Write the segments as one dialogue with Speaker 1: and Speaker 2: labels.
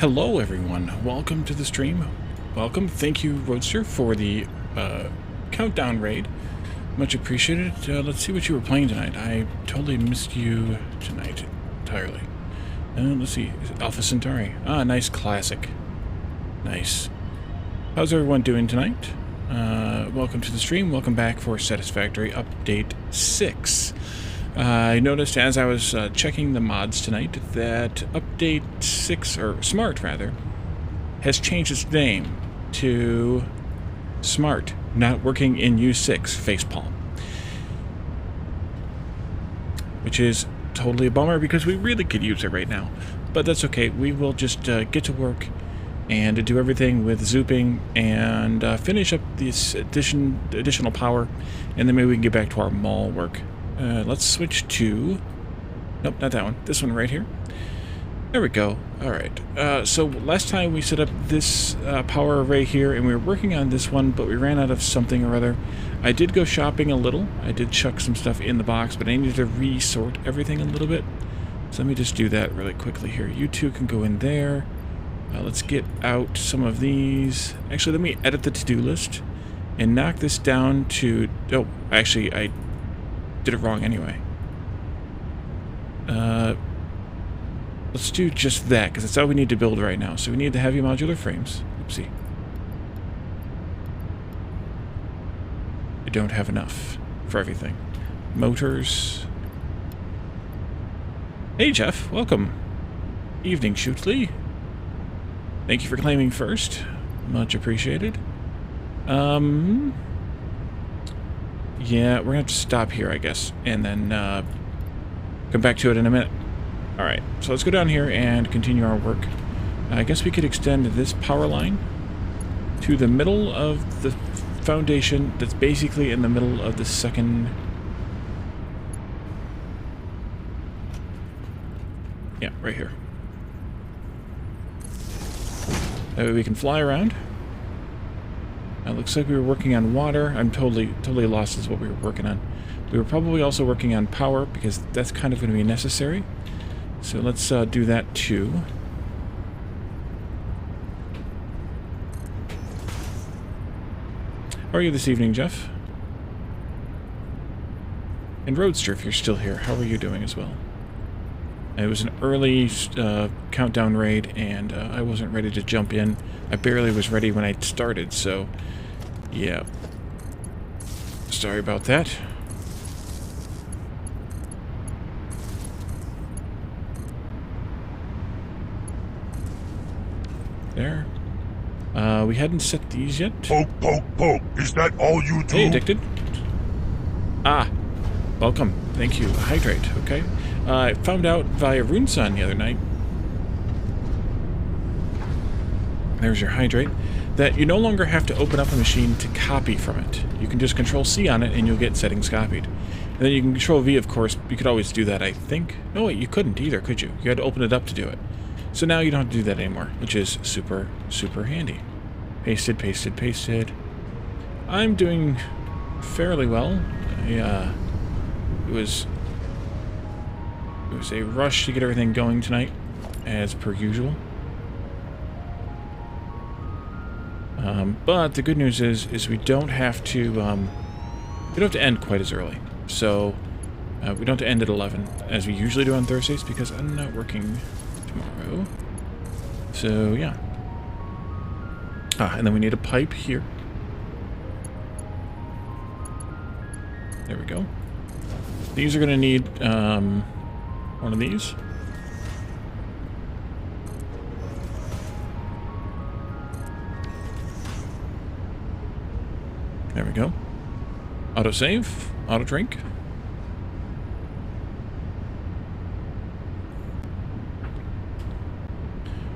Speaker 1: Hello everyone, welcome to the stream. Welcome, thank you Roadster for the countdown raid. Much appreciated. Let's see what you were playing tonight. I totally missed you tonight entirely. Let's see, Alpha Centauri. Ah, nice classic. Nice. How's everyone doing tonight? Welcome to the stream, welcome back for Satisfactory Update 6. I noticed as I was checking the mods tonight that Update 6, or Smart rather, has changed its name to Smart, not working in U6 facepalm. Which is totally a bummer because we really could use it right now. But that's okay, we will just get to work and do everything with zooping and finish up this additional power, and then maybe we can get back to our mall work. Let's switch to... Nope, not that one. This one right here. There we go. Alright. So last time we set up this power array here, and we were working on this one, but we ran out of something or other. I did go shopping a little. I did chuck some stuff in the box, but I needed to resort everything a little bit. So let me just do that really quickly here. You two can go in there. Let's get out some of these. Actually, let me edit the to-do list and knock this down to... Oh, actually, I did it wrong anyway. Let's do just that, because that's all we need to build right now. So we need the heavy modular frames. Oopsie. I don't have enough for everything. Motors. Hey Jeff, welcome. Evening, Shootley. Thank you for claiming first. Much appreciated. Yeah, we're gonna have to stop here, I guess, and then come back to it in a minute. Alright, so let's go down here and continue our work. I guess we could extend this power line to the middle of the foundation that's basically in the middle of the second... Yeah, right here. That way we can fly around. It looks like we were working on water. I'm totally lost as what we were working on. We were probably also working on power, because that's kind of going to be necessary. So let's do that too. How are you this evening, Jeff? And Roadster, if you're still here, how are you doing as well? It was an early countdown raid, and I wasn't ready to jump in. I barely was ready when I started, so... Yeah. Sorry about that. There. We hadn't set these yet.
Speaker 2: Poke, poke, poke. Is that all you do?
Speaker 1: Hey, Addicted. Ah. Welcome. Thank you. Hydrate, okay? I found out via RuneSun the other night. There's your hydrate. That you no longer have to open up a machine to copy from it. You can just Control-C on it and you'll get settings copied. And then you can Control-V, of course. You could always do that, I think. No, wait, you couldn't either, could you? You had to open it up to do it. So now you don't have to do that anymore, which is super, super handy. Pasted, pasted, pasted. I'm doing fairly well. It was a rush to get everything going tonight, as per usual. But the good news is we don't have to end quite as early. So we don't have to end at 11 as we usually do on Thursdays, because I'm not working tomorrow. So yeah. And then we need a pipe here. There we go. These are going to need one of these. There we go. Autosave, auto drink.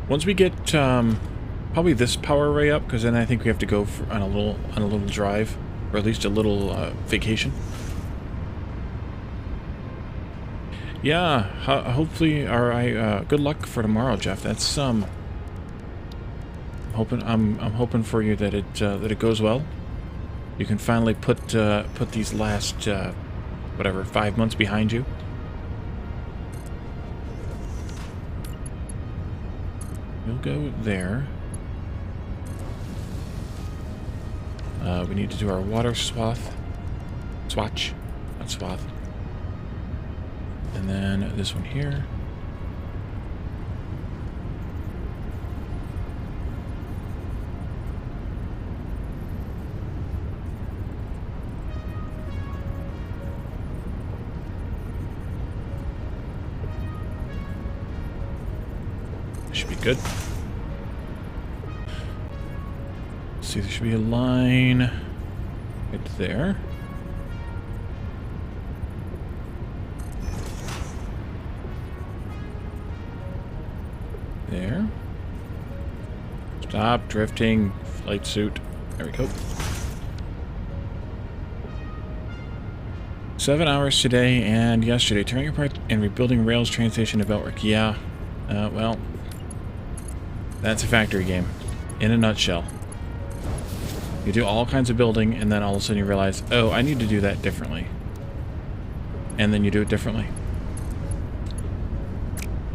Speaker 1: Once we get probably this power array up, because then I think we have to go on a little drive, or at least a little vacation. Yeah, hopefully, good luck for tomorrow, Jeff. That's I'm hoping for you that it goes well. You can finally put these last whatever 5 months behind you. You'll go there. We need to do our water swatch, not swath. And then this one here. Should be good. See, there should be a line right there. There. Stop drifting, flight suit. There we go. 7 hours today and yesterday. Tearing apart and rebuilding rails, train station, and beltwork. Yeah. Well, that's a factory game in a nutshell. You do all kinds of building, and then all of a sudden you realize, oh, I need to do that differently. And then you do it differently.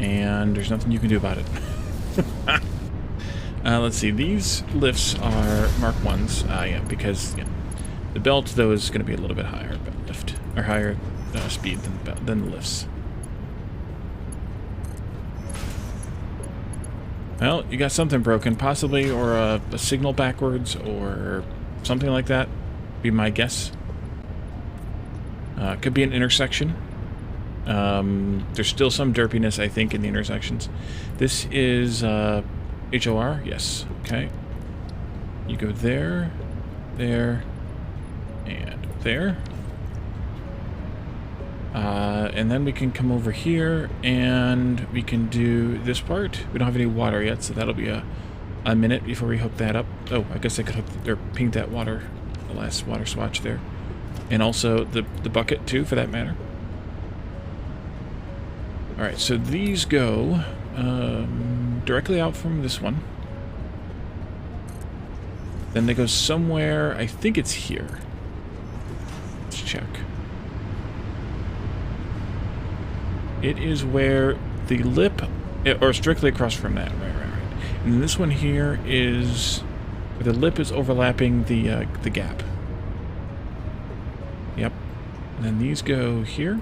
Speaker 1: And there's nothing you can do about it. Let's see, these lifts are Mark 1s. Yeah, because the belt, though, is going to be a little bit higher belt lift, or higher speed than the lifts. Well, you got something broken, possibly, or a signal backwards, or something like that, be my guess. Could be an intersection. There's still some derpiness, I think, in the intersections. This is HOR, yes, okay. You go there, there, and there. And then we can come over here and we can do this part. We don't have any water yet, so that'll be a minute before we hook that up. Oh, I guess I could hook or paint that water, the last water swatch there. And also the bucket too, for that matter. Alright, so these go directly out from this one. Then they go somewhere, I think it's here. Let's check. It is where the lip, or strictly across from that, right. And this one here is where the lip is overlapping the gap. Yep. And then these go here.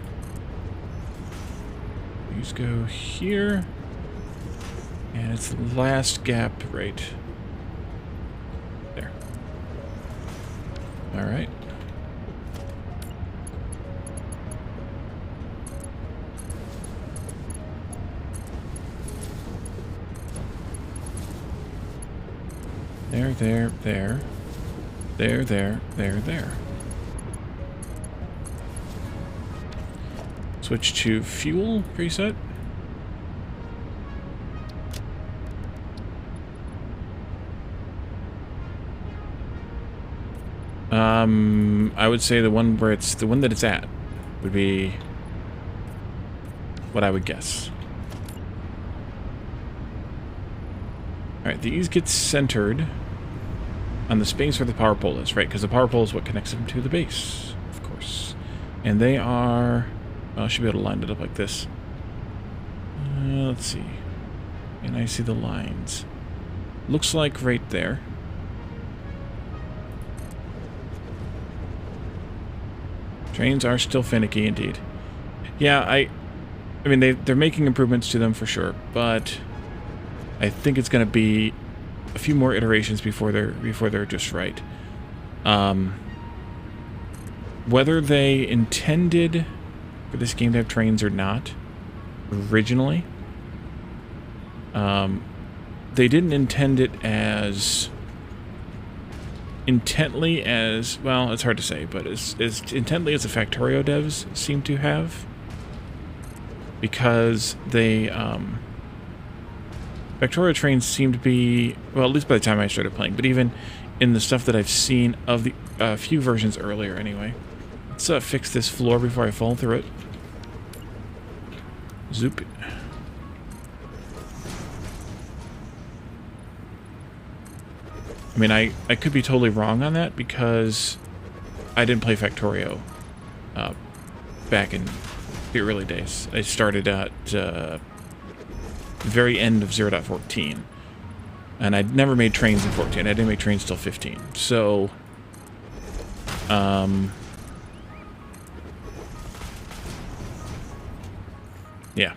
Speaker 1: These go here. And it's the last gap right there. All right. There. Switch to fuel preset. I would say the one where it's the one that it's at would be what I would guess. Alright, these get centered on the space where the power pole is, right? Because the power pole is what connects them to the base, of course. And they are... well, I should be able to line it up like this. Let's see. And I see the lines. Looks like right there. Trains are still finicky indeed. Yeah, I mean, they're making improvements to them for sure, but I think it's going to be a few more iterations before they're just right. Whether they intended for this game to have trains or not, originally, they didn't intend it as intently as, well, it's hard to say, but as intently as the Factorio devs seem to have, because they Factorio trains seem to be, well, at least by the time I started playing, but even in the stuff that I've seen of the few versions earlier anyway. Let's fix this floor before I fall through it. Zoop. I mean, I could be totally wrong on that because I didn't play Factorio back in the early days. I started at the very end of 0.14. And I'd never made trains in 14. I didn't make trains till 15. So, yeah.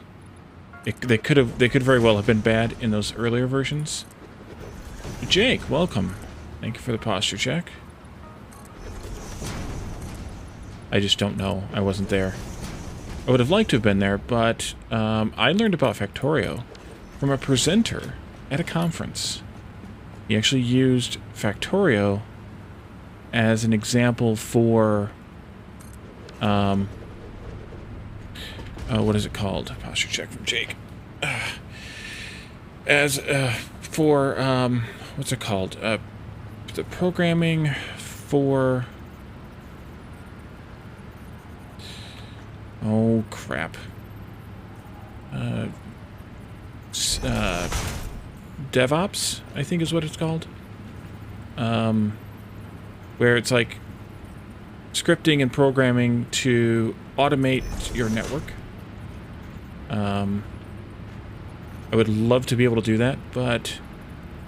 Speaker 1: They could very well have been bad in those earlier versions. Jake, welcome. Thank you for the posture check. I just don't know. I wasn't there. I would have liked to have been there, but I learned about Factorio from a presenter at a conference. He actually used Factorio as an example for what is it called? Posture check from Jake. What's it called? The programming for... Oh, crap. DevOps, I think is what it's called. Where it's like scripting and programming to automate your network. I would love to be able to do that, but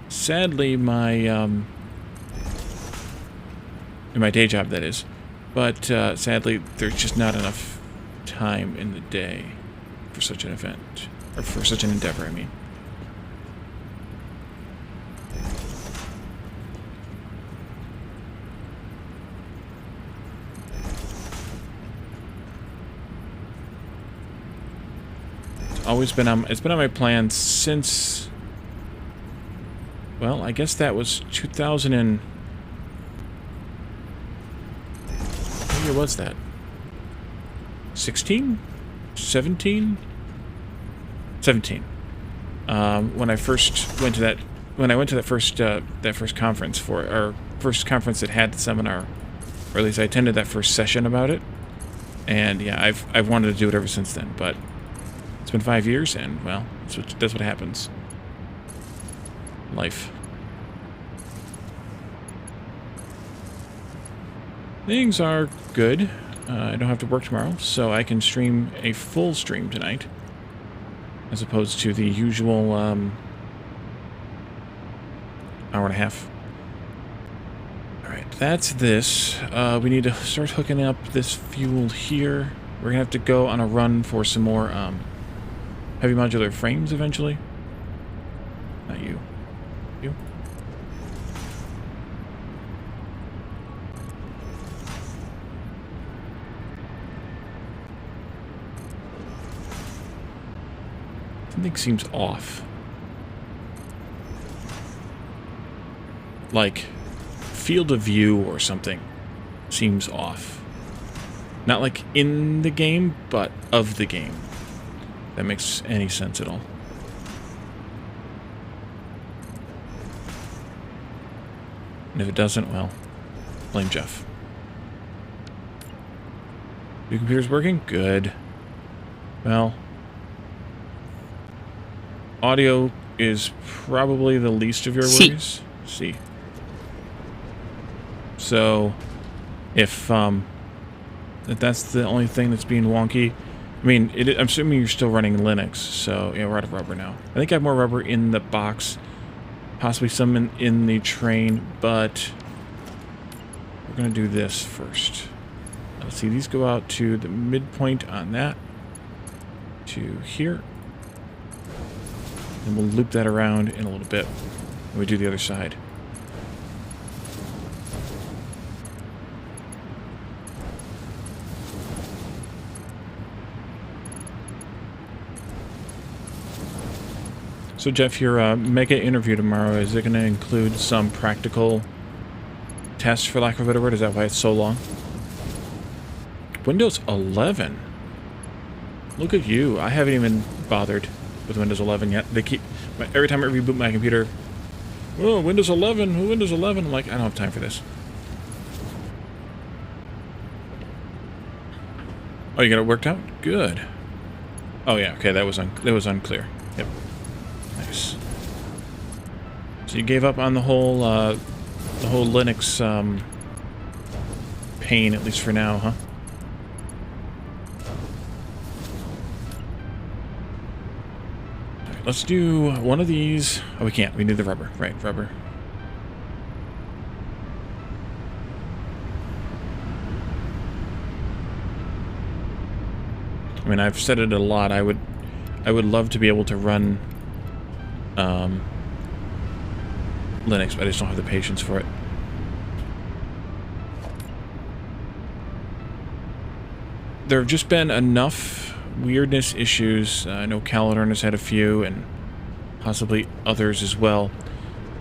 Speaker 1: sadly my in my day job, that is. But sadly, there's just not enough time in the day for such an event, or for such an endeavor, I mean. It's been on my plan since, well, I guess that was 2000 and... What year was that? 16? 17? 17. When I first went to that, that first conference that had the seminar, or at least I attended that first session about it. And yeah, I've wanted to do it ever since then, but it's been 5 years, and well, that's what happens. Life. Things are good. I don't have to work tomorrow, so I can stream a full stream tonight, as opposed to the usual hour and a half. Alright, that's this. We need to start hooking up this fuel here. We're gonna have to go on a run for some more heavy modular frames eventually. Not you. You? Something seems off. Like, field of view or something seems off. Not like in the game, but of the game. That makes any sense at all. And if it doesn't, well, blame Jeff. Your computer's working? Good. Well, audio is probably the least of your worries. See. So, if that's the only thing that's being wonky, I mean, I'm assuming you're still running Linux, so yeah, we're out of rubber now. I think I have more rubber in the box, possibly some in the train, but we're going to do this first. Let's see, these go out to the midpoint on that, to here, and we'll loop that around in a little bit when we do the other side. So Jeff, your mega interview tomorrow, is it going to include some practical tests, for lack of a better word? Is that why it's so long? Windows 11? Look at you. I haven't even bothered with Windows 11 yet. They keep... Every time I reboot my computer, oh, Windows 11, Windows 11. I'm like, I don't have time for this. Oh, you got it worked out? Good. Oh yeah, okay, that was unclear. Yep. Nice. So you gave up on the whole Linux pain, at least for now, huh? Alright, let's do one of these. Oh, we can't. We need the rubber. Right, rubber. I mean, I've said it a lot. I would love to be able to run Linux, but I just don't have the patience for it. There have just been enough weirdness issues. I know Calendar has had a few, and possibly others as well,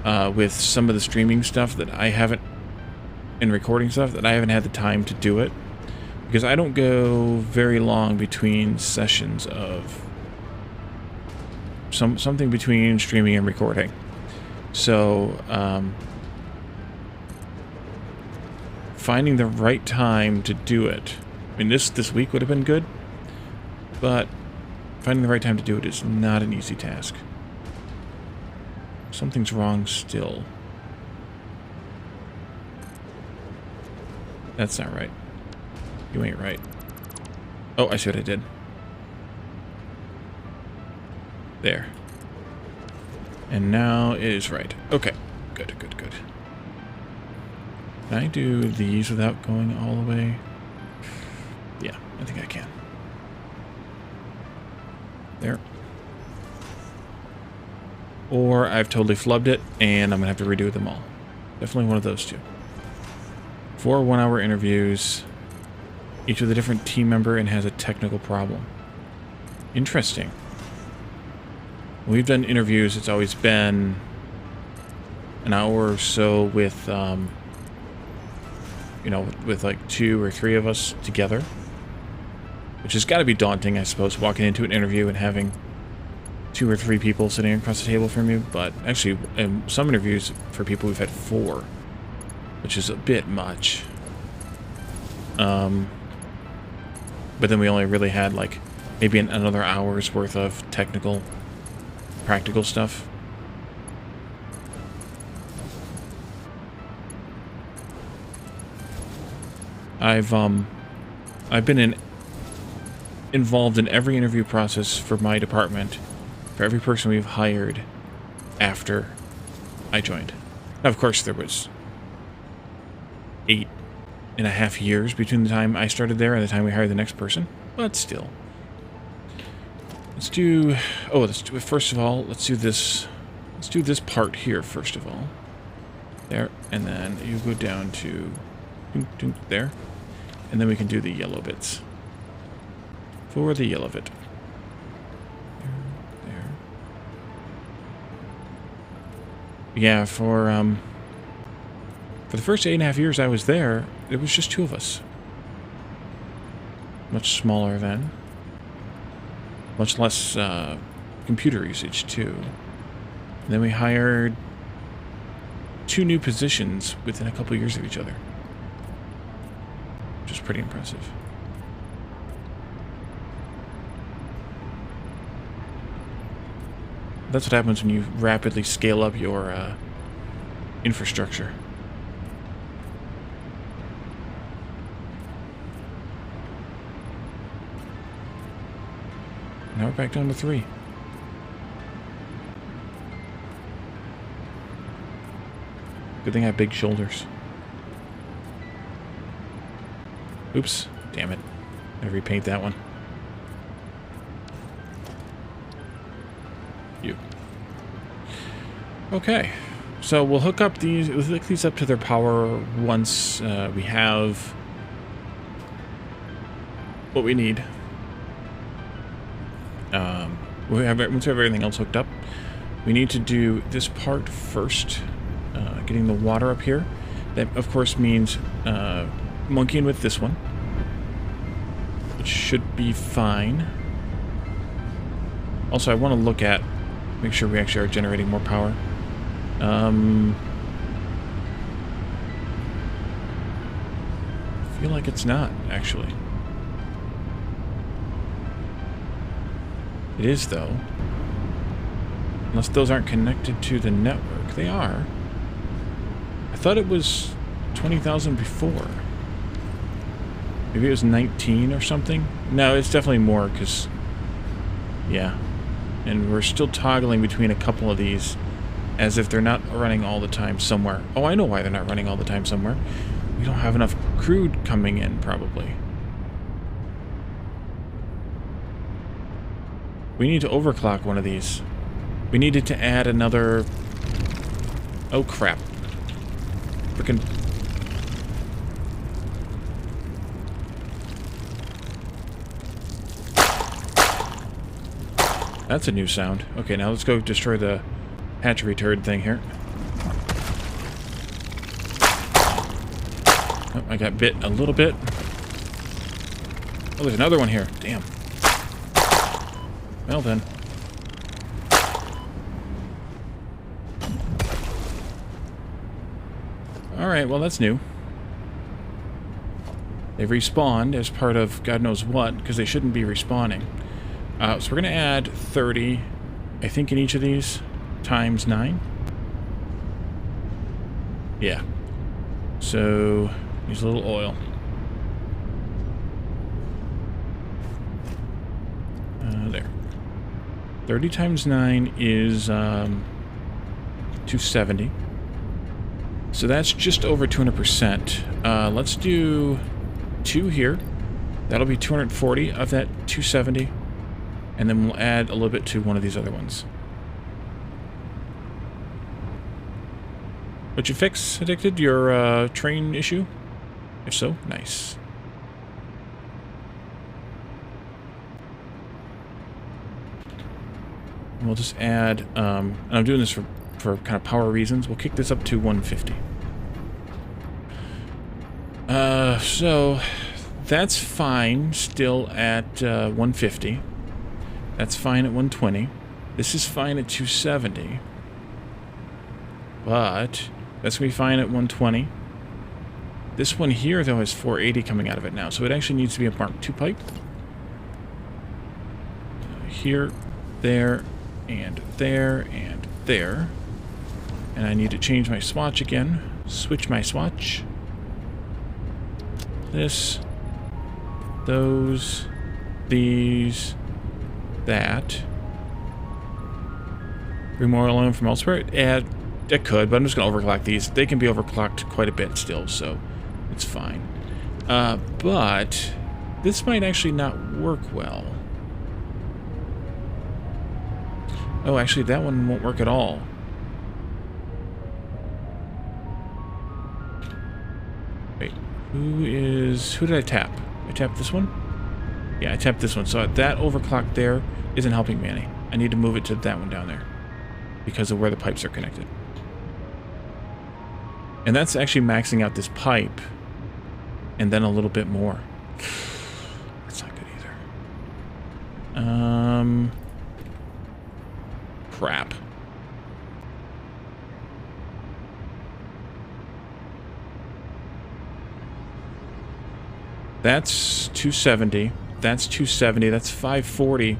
Speaker 1: with some of the streaming stuff that I haven't, and recording stuff that I haven't had the time to do it. Because I don't go very long between sessions of something between streaming and recording. So, finding the right time to do it. I mean, this week would have been good, but finding the right time to do it is not an easy task. Something's wrong still. That's not right. You ain't right. Oh, I see what I did. There. And now it is right. Okay. Good, good, good. Can I do these without going all the way? Yeah, I think I can. There. Or I've totally flubbed it, and I'm going to have to redo them all. Definitely one of those two. 4 one-hour interviews. Each with a different team member and has a technical problem. Interesting. When we've done interviews, it's always been an hour or so with, you know, with like 2 or 3 of us together. Which has got to be daunting, I suppose, walking into an interview and having 2 or 3 people sitting across the table from you. But actually, in some interviews for people, we've had 4. Which is a bit much. But then we only really had, like, maybe another hour's worth of technical, practical stuff. I've been involved in every interview process for my department, for every person we've hired after I joined. Now, of course, there was 8.5 years between the time I started there and the time we hired the next person, but still. Let's do, first of all, let's do this part here, first of all. There, and then you go down to there, and then we can do the yellow bits. For the yellow bit. There. Yeah, for the first 8.5 years I was there, it was just 2 of us. Much smaller then. Much less computer usage, too. And then we hired 2 new positions within a couple years of each other. Which is pretty impressive. That's what happens when you rapidly scale up your infrastructure. Now we're back down to 3. Good thing I have big shoulders. Oops. Damn it. Gotta repaint that one. You. Okay. So we'll hook up these. We'll hook these up to their power once we have what we need. Once we have everything else hooked up, we need to do this part first. Getting the water up here. That, of course, means monkeying with this one, which should be fine. Also, I want to look at, make sure we actually are generating more power. I feel like it's not, actually. It is, though. Unless those aren't connected to the network. They are. I thought it was 20,000 before. Maybe it was 19 or something? No, it's definitely more, because... Yeah. And we're still toggling between a couple of these as if they're not running all the time somewhere. Oh, I know why they're not running all the time somewhere. We don't have enough crude coming in, probably. We need to overclock one of these. We needed to add another... Oh, crap. Frickin'... That's a new sound. Okay, now let's go destroy the hatchery turd thing here. Oh, I got bit a little bit. Oh, there's another one here. Damn. Well then. Alright, well that's new. They've respawned as part of God knows what, because they shouldn't be respawning. So we're going to add 30, I think, in each of these, times 9. Yeah. So, use a little oil. There. 30 times 9 is 270. So that's just over 200%. Let's do 2 here. That'll be 240 of that 270. And then we'll add a little bit to one of these other ones. What'd you fix, Addicted? Your train issue? If so, nice. And we'll just add, and I'm doing this for kind of power reasons, we'll kick this up to 150. So that's fine, still at 150. That's fine at 120. This is fine at 270. But that's going to be fine at 120. This one here, though, has 480 coming out of it now, so it actually needs to be a Mark II pipe. Here, there, and there, and there. And I need to change my swatch again. Switch my swatch. This. Those. These. That. Bring more oil in from elsewhere? It could, but I'm just going to overclock these. They can be overclocked quite a bit still, so it's fine. But this might actually not work well. Oh, actually, that one won't work at all. Wait, who did I tap? I tapped this one? Yeah, I tapped this one. So that overclock there isn't helping me any. I need to move it to that one down there because of where the pipes are connected. And that's actually maxing out this pipe and then a little bit more. That's not good either. Crap. That's 270. That's 270. That's 540.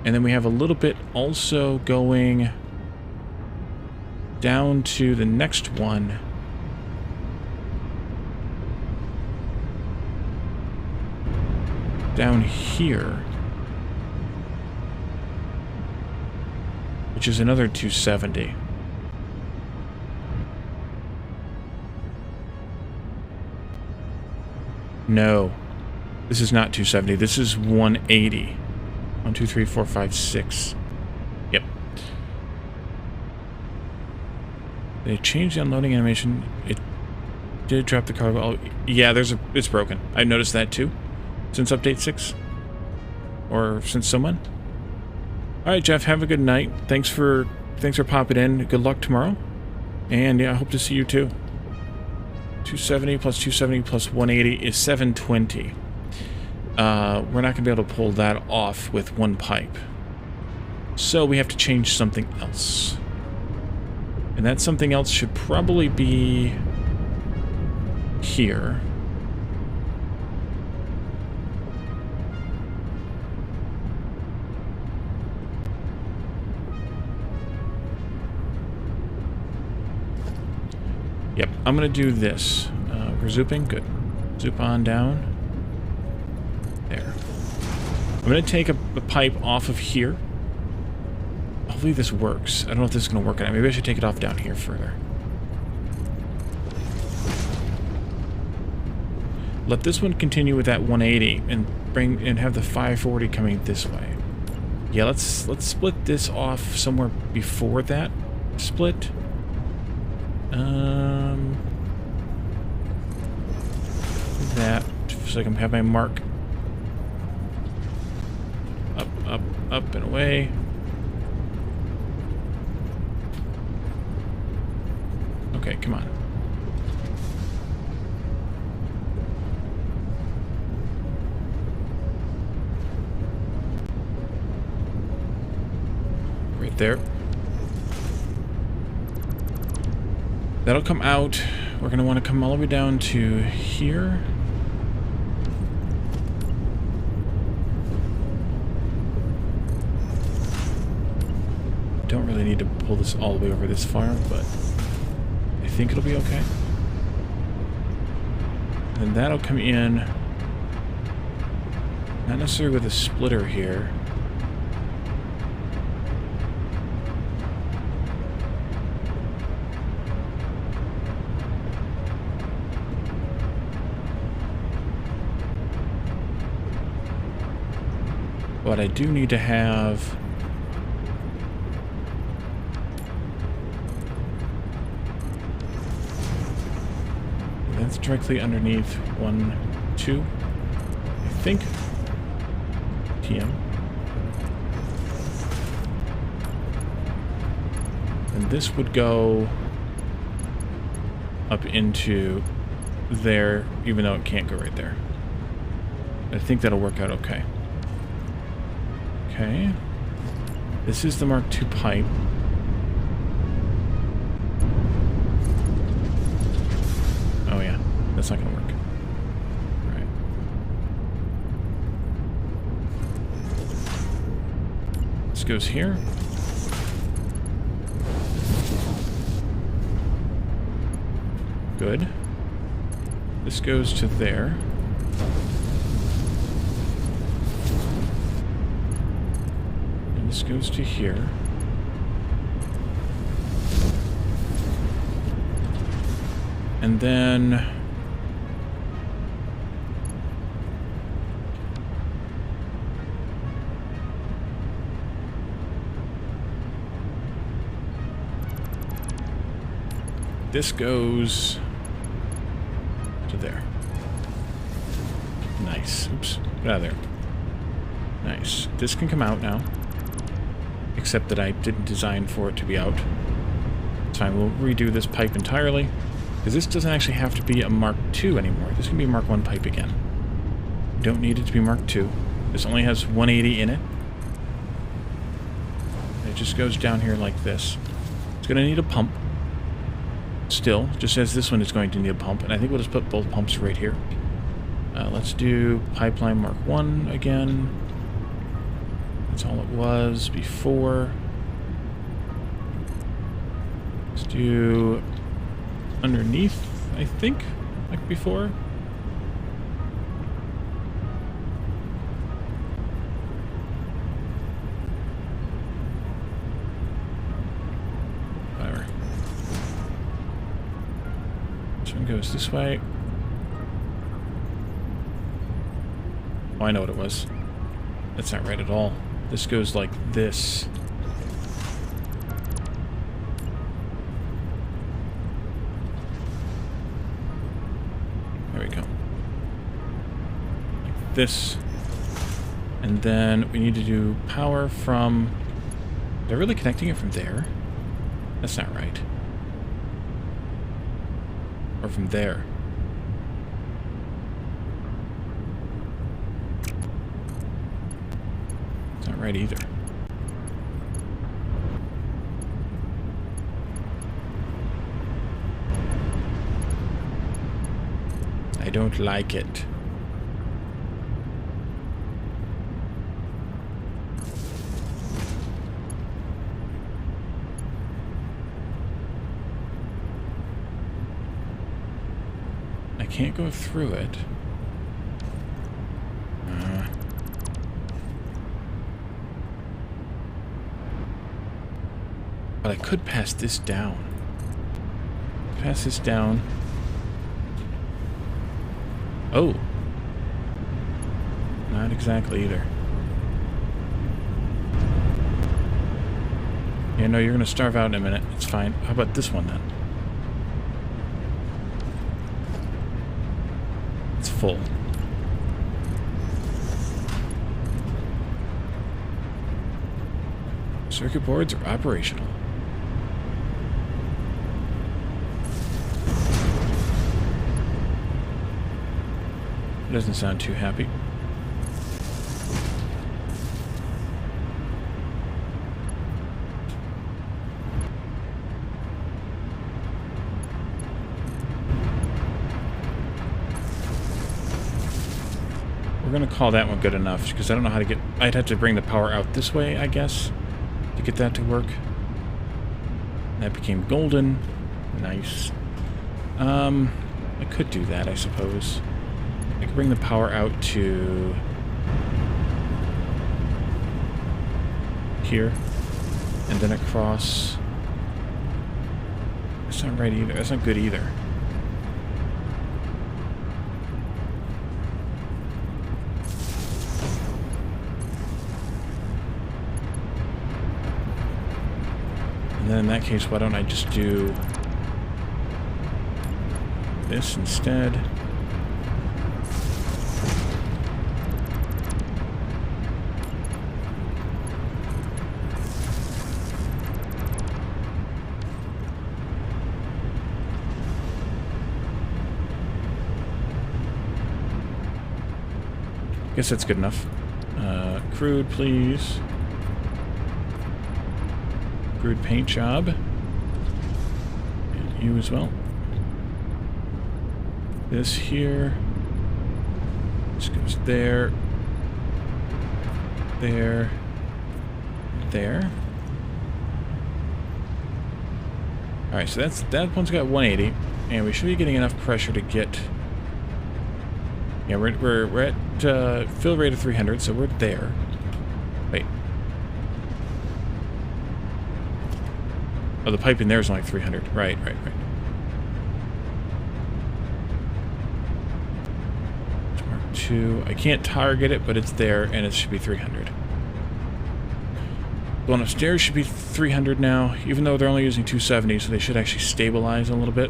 Speaker 1: And then we have a little bit also going down to the next one. Down here. Which is another 270. No. This is not 270. This is 180. 1, 2, 3, 4, 5, 6. Yep. They changed the unloading animation. It did drop the cargo. Oh, yeah, it's broken. I noticed that too. Since update 6. Or since someone. Alright, Jeff, have a good night. Thanks for popping in. Good luck tomorrow. And yeah, I hope to see you too. 270 plus 270 plus 180 is 720. We're not going to be able to pull that off with one pipe. So we have to change something else. And that something else should probably be here. Yep, I'm going to do this. We're zooping. Good. Zoop on down. There. I'm going to take a pipe off of here. hopefully this works. I don't know if this is going to work or not. Maybe I should take it off down here further. Let this one continue with that 180 and have the 540 coming this way. Yeah, let's split this off somewhere before that split. That so I can have my mark up and away. Okay, come on. Right there. That'll come out. We're going to want to come all the way down to here. Don't really need to pull this all the way over this far, but I think it'll be okay. And that'll come in, not necessarily with a splitter here. But I do need to have that's directly underneath 1, 2, I think. TM. And this would go up into there, even though it can't go right there. I think that'll work out okay. Okay. This is the Mark II pipe. Oh yeah, that's not gonna work. Alright. This goes here. Good. This goes to there. This goes to here. And then this goes to there. Nice. Oops. Get out of there. Nice. This can come out now. Except that I didn't design for it to be out. It's fine, we'll redo this pipe entirely. Because this doesn't actually have to be a Mark II anymore. This can be a Mark I pipe again. Don't need it to be Mark II. This only has 180 in it. It just goes down here like this. It's going to need a pump. Still, just as this one is going to need a pump. And I think we'll just put both pumps right here. Let's do pipeline Mark I again. That's all it was before. Let's do underneath, I think, like before. Whatever. This one goes this way. Oh, I know what it was. That's not right at all. This goes like this. There we go. Like this. And then we need to do power from... They're really connecting it from there? That's not right. Or from there. Not right either. I don't like it. I can't go through it. But I could pass this down. Pass this down. Oh. Not exactly either. Yeah, no, you're going to starve out in a minute. It's fine. How about this one, then? It's full. Circuit boards are operational. Doesn't sound too happy. We're gonna call that one good enough because I don't know how to get. I'd have to bring the power out this way, I guess, to get that to work. That became golden. Nice. I could do that, I suppose. I could bring the power out to here, and then across. That's not right either. That's not good either. And then in that case, why don't I just do this instead? Guess that's good enough. Crude, please. Crude paint job. And you as well. This here. This goes there. There. There. Alright, so that one's got 180. And we should be getting enough pressure to get... Yeah, we're at fill rate of 300, so we're there. Wait. Oh, the pipe in there is only 300. Right. Mark 2. I can't target it, but it's there, and it should be 300. The one upstairs should be 300 now, even though they're only using 270, so they should actually stabilize a little bit.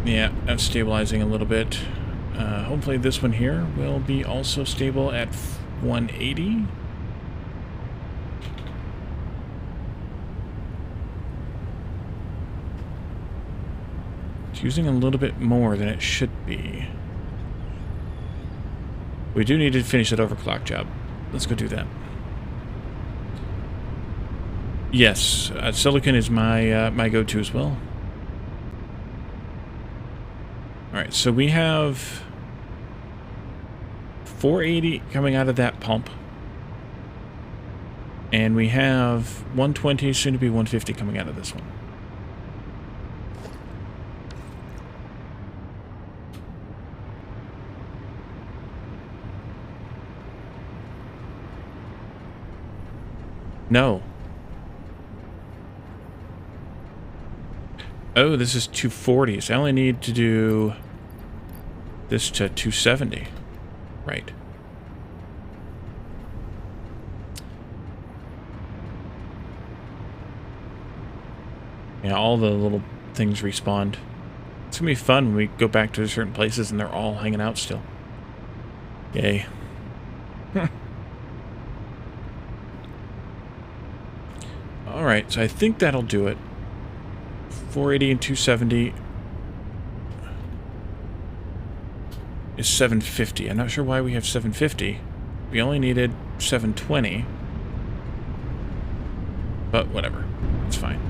Speaker 1: Yeah, that's stabilizing a little bit. Hopefully this one here will be also stable at 180. It's using a little bit more than it should be. We do need to finish that overclock job. Let's go do that. Yes, silicon is my my go-to as well. Alright, so we have 480 coming out of that pump. And we have 120, soon to be 150 coming out of this one. No. Oh, this is 240, so I only need to do this to 270. Right. Yeah, all the little things respawned. It's gonna be fun when we go back to certain places and they're all hanging out still. Yay. Alright, so I think that'll do it. 480 and 270 is 750. I'm not sure why we have 750. We only needed 720. But whatever. It's fine.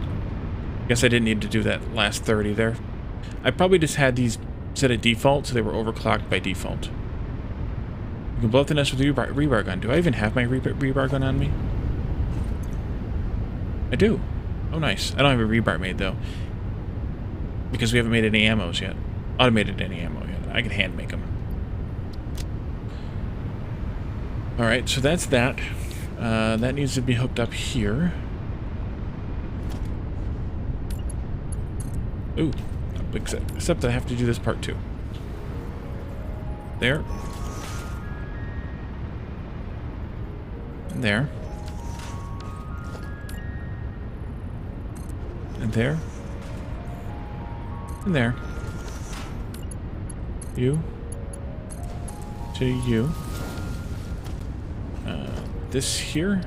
Speaker 1: Guess I didn't need to do that last 30 there. I probably just had these set at default, so they were overclocked by default. You can blow up the nest with a rebar gun. Do I even have my rebar gun on me? I do. Oh, nice. I don't have a rebar made, though. Because we haven't made any ammos yet. Automated any ammo yet. I can hand make them. Alright, so that's that. That needs to be hooked up here. Ooh, except I have to do this part too. There. And there. And there. And there. You. To you. This here.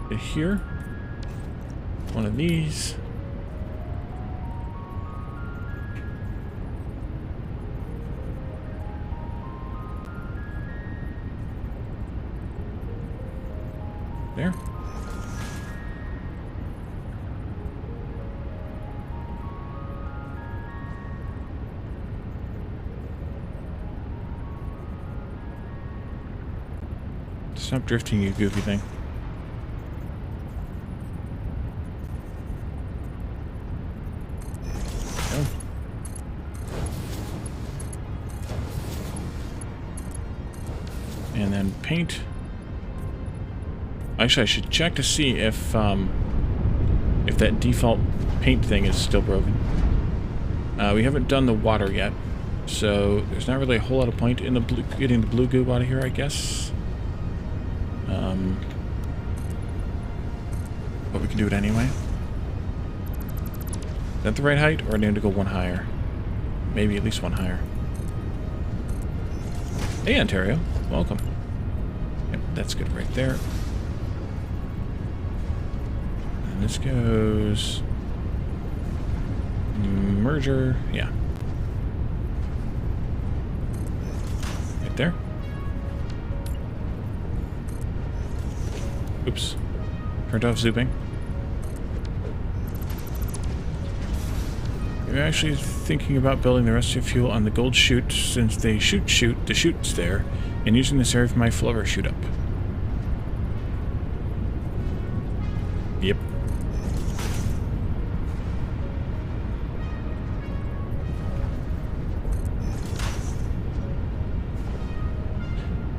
Speaker 1: To here. One of these. There. Stop drifting, you goofy thing. Oh. And then paint. Actually, I should check to see if that default paint thing is still broken. We haven't done the water yet, so there's not really a whole lot of point in the getting the blue goo out of here, I guess. But we can do it anyway. Is that the right height, or do I need to go one higher? Maybe at least one higher. Hey, Ontario. Welcome. Yep, that's good right there. And this goes... merger, yeah. Right there. Oops. Turned off zooping. You're actually thinking about building the rest of your fuel on the gold chute, since they shoot the chute's there, and using this area for my flower shoot up. Yep.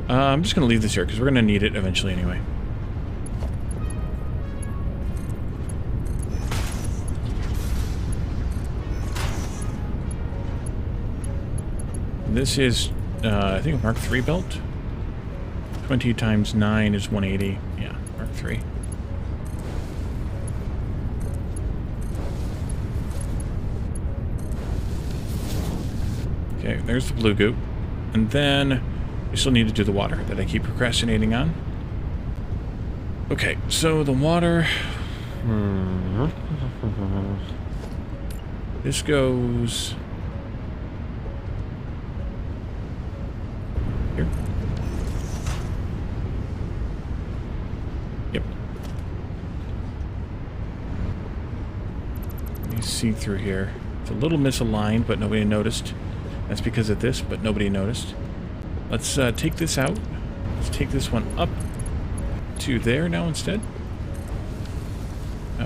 Speaker 1: I'm just going to leave this here, because we're going to need it eventually anyway. This is, I think, a Mark III belt. 20 times 9 is 180. Yeah, Mark III. Okay, there's the blue goop. And then we still need to do the water that I keep procrastinating on. Okay, so the water... This goes... here. Yep. Let me see through here. It's a little misaligned, but nobody noticed. That's because of this, but nobody noticed. Let's take this out. Let's take this one up to there now instead.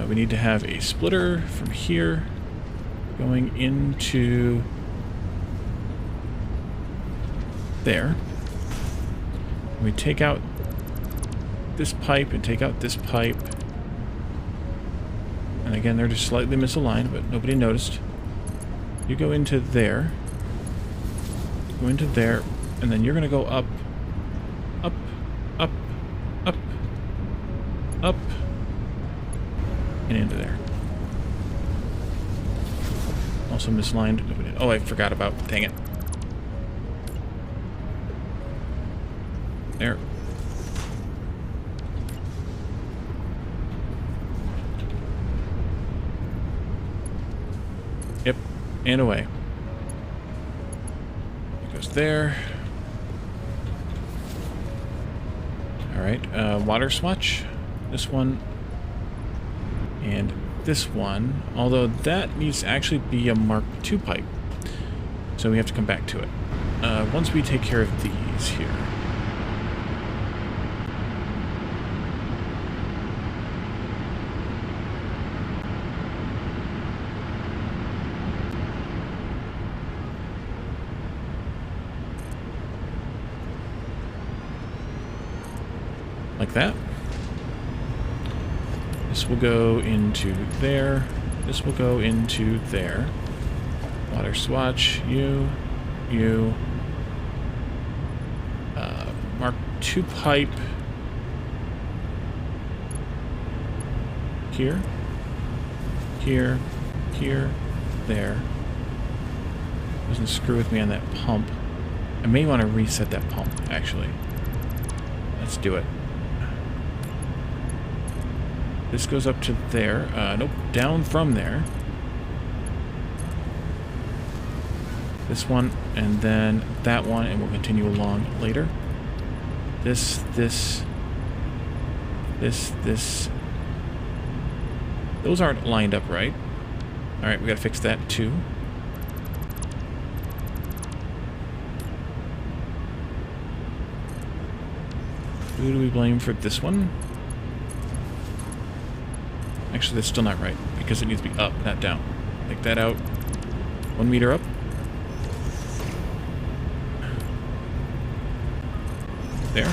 Speaker 1: We need to have a splitter from here going into there. We take out this pipe and take out this pipe. And again, they're just slightly misaligned, but nobody noticed. You go into there. Go into there. And then you're going to go up, up, up, up, up, and into there. Also misaligned. Nobody, oh, I forgot about. Dang it. There. Yep. And away. It goes there. Alright, water swatch. This one. And this one. Although that needs to actually be a Mark II pipe. So we have to come back to it. Once we take care of these here. Like that. This will go into there. This will go into there. Water swatch, you. Mark 2 pipe. Here. Here. Here. There. Doesn't screw with me on that pump. I may want to reset that pump, actually. Let's do it. This goes up to there. Nope, down from there. This one, and then that one, and we'll continue along later. This. Those aren't lined up right. Alright, we gotta fix that too. Who do we blame for this one? Actually, that's still not right, because it needs to be up, not down. Take that out. 1 meter up. There.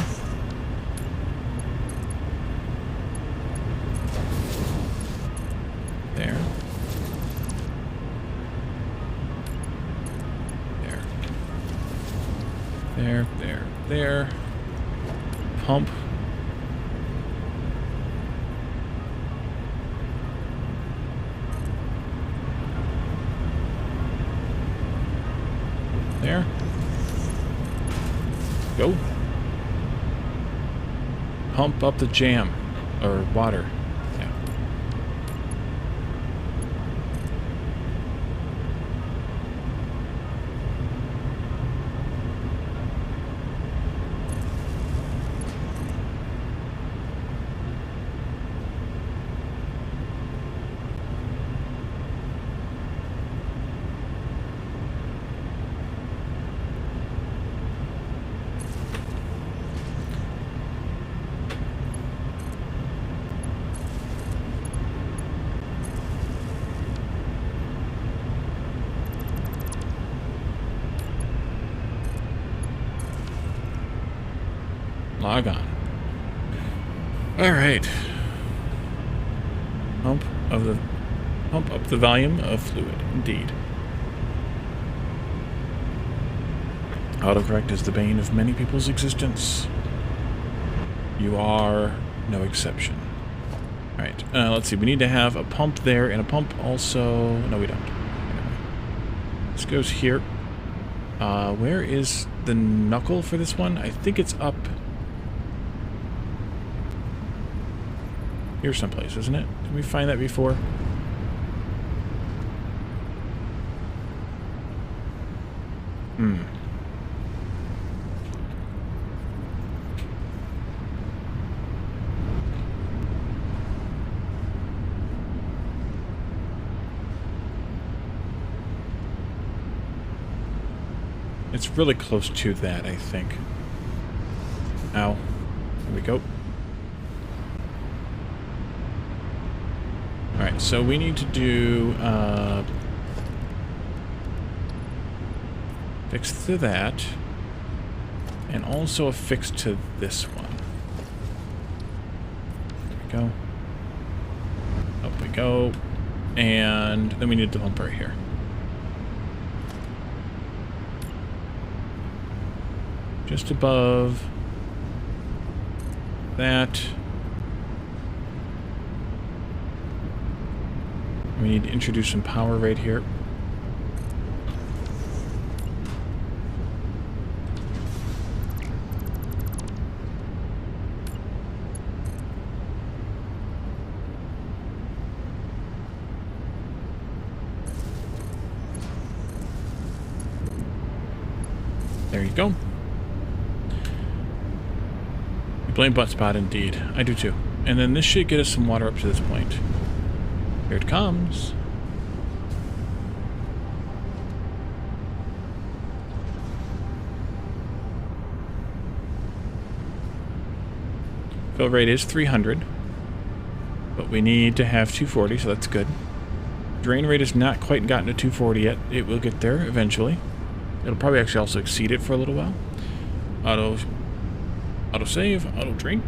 Speaker 1: There. There. Pump. There. Go. Pump up the jam. Or water. Yeah. Log on. Alright. Pump up the volume of fluid, indeed. Autocorrect is the bane of many people's existence. You are no exception. Alright, let's see. We need to have a pump there and a pump also... No, we don't. Anyway. This goes here. Where is the knuckle for this one? I think it's up... Here someplace, isn't it? Did we find that before? It's really close to that, I think. Ow. Here we go. Alright, so we need to do, fix to that, and also a fix to this one. There we go. Up we go. And then we need the pump right here. Just above that. We need to introduce some power right here. There you go. You blame butt spot indeed. I do too. And then this should get us some water up to this point. Here it comes. Fill rate is 300, but we need to have 240, so that's good. Drain rate has not quite gotten to 240 yet. It will get there eventually. It'll probably actually also exceed it for a little while. Auto save, auto drink.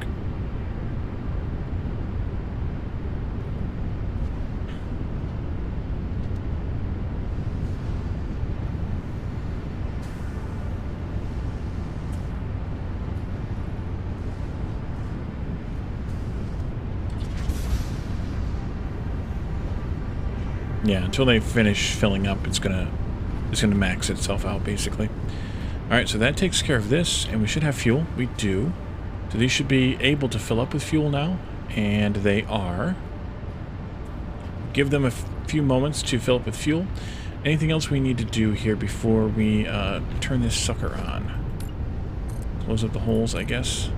Speaker 1: Yeah, until they finish filling up, it's gonna max itself out, basically. Alright, so that takes care of this, and we should have fuel. We do. So these should be able to fill up with fuel now, and they are. Give them a few moments to fill up with fuel. Anything else we need to do here before we turn this sucker on? Close up the holes, I guess.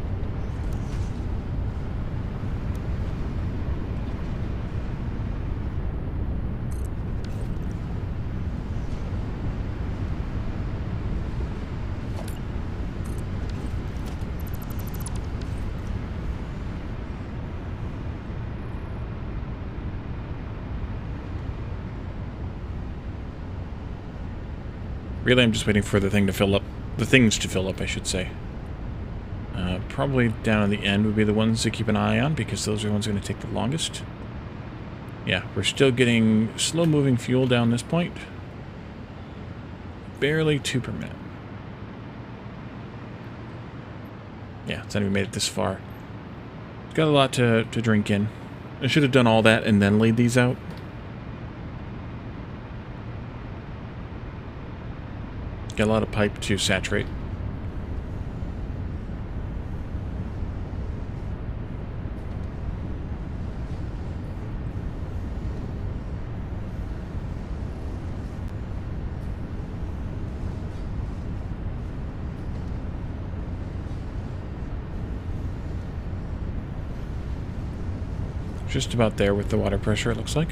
Speaker 1: Really, I'm just waiting for the thing to fill up. The things to fill up, I should say. Probably down at the end would be the ones to keep an eye on, because those are the ones going to take the longest. Yeah, we're still getting slow-moving fuel down this point. Barely 2 per minute. Yeah, it's not even made it this far. Got a lot to drink in. I should have done all that and then laid these out. Got a lot of pipe to saturate. Just about there with the water pressure, it looks like.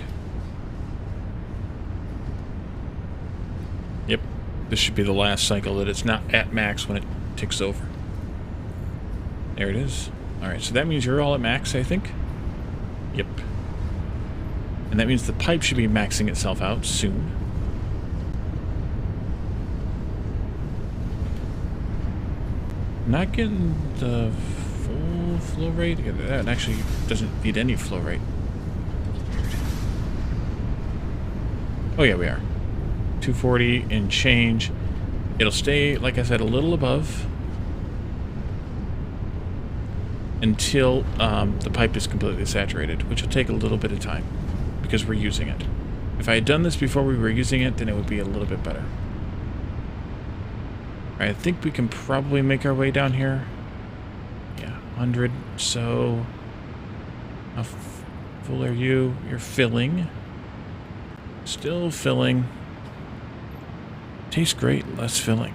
Speaker 1: Yep. This should be the last cycle that it's not at max when it ticks over. There it is. Alright, so that means you're all at max, I think. Yep. And that means the pipe should be maxing itself out soon. Not getting the full flow rate. That actually doesn't need any flow rate. Oh yeah, we are. 240 and change. It'll stay, like I said, a little above until the pipe is completely saturated, which will take a little bit of time because we're using it. If I had done this before we were using it, then it would be a little bit better. Alright, I think we can probably make our way down here. Yeah, 100. So, how full are you? You're filling. Still filling. Tastes great, less filling.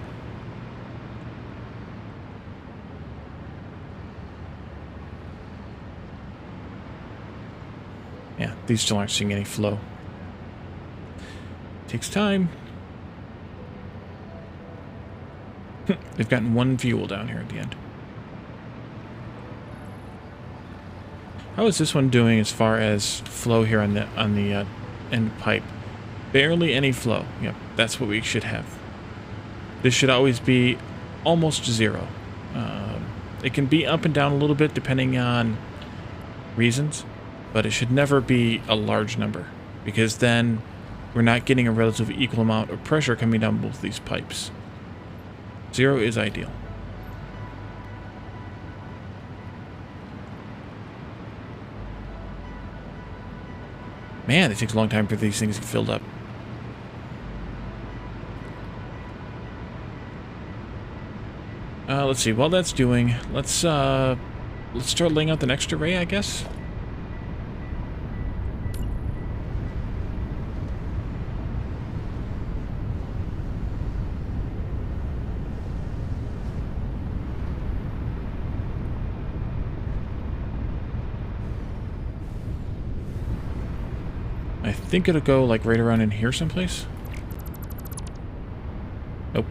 Speaker 1: Yeah, these still aren't seeing any flow. Takes time. They've gotten one fuel down here at the end. How is this one doing as far as flow here on the end pipe? Barely any flow. Yep, that's what we should have. This should always be almost zero. It can be up and down a little bit depending on reasons, but it should never be a large number, because then we're not getting a relatively equal amount of pressure coming down both these pipes. Zero is ideal. Man, it takes a long time for these things to get filled up. Let's see. While that's doing, let's start laying out the next array, I guess. I think it'll go like right around in here someplace. Nope.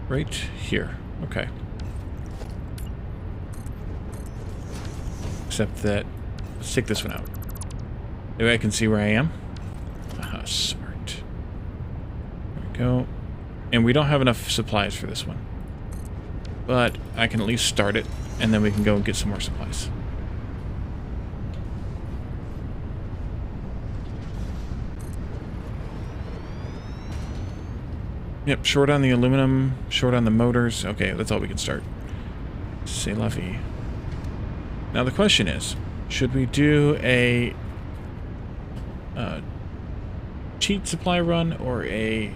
Speaker 1: Right here. Okay. Except that, let's take this one out. That way I can see where I am. Aha, smart. There we go. And we don't have enough supplies for this one. But I can at least start it, and then we can go and get some more supplies. Yep, short on the aluminum, short on the motors. Okay, that's all we can start. C'est la vie. Now the question is, should we do a cheat supply run or a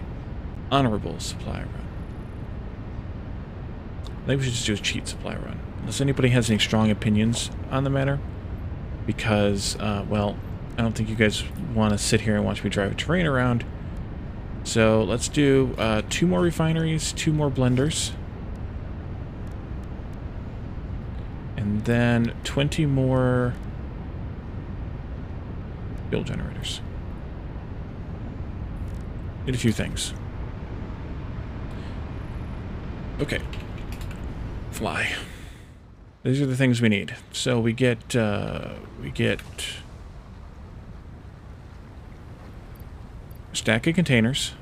Speaker 1: honorable supply run. I think we should just do a cheat supply run. Unless anybody has any strong opinions on the matter. Because, well, I don't think you guys want to sit here and watch me drive a train around. So let's do 2 more refineries, 2 more blenders. And then 20 more fuel generators. Did a few things. Okay. Fly. These are the things we need. So we get a stack of containers.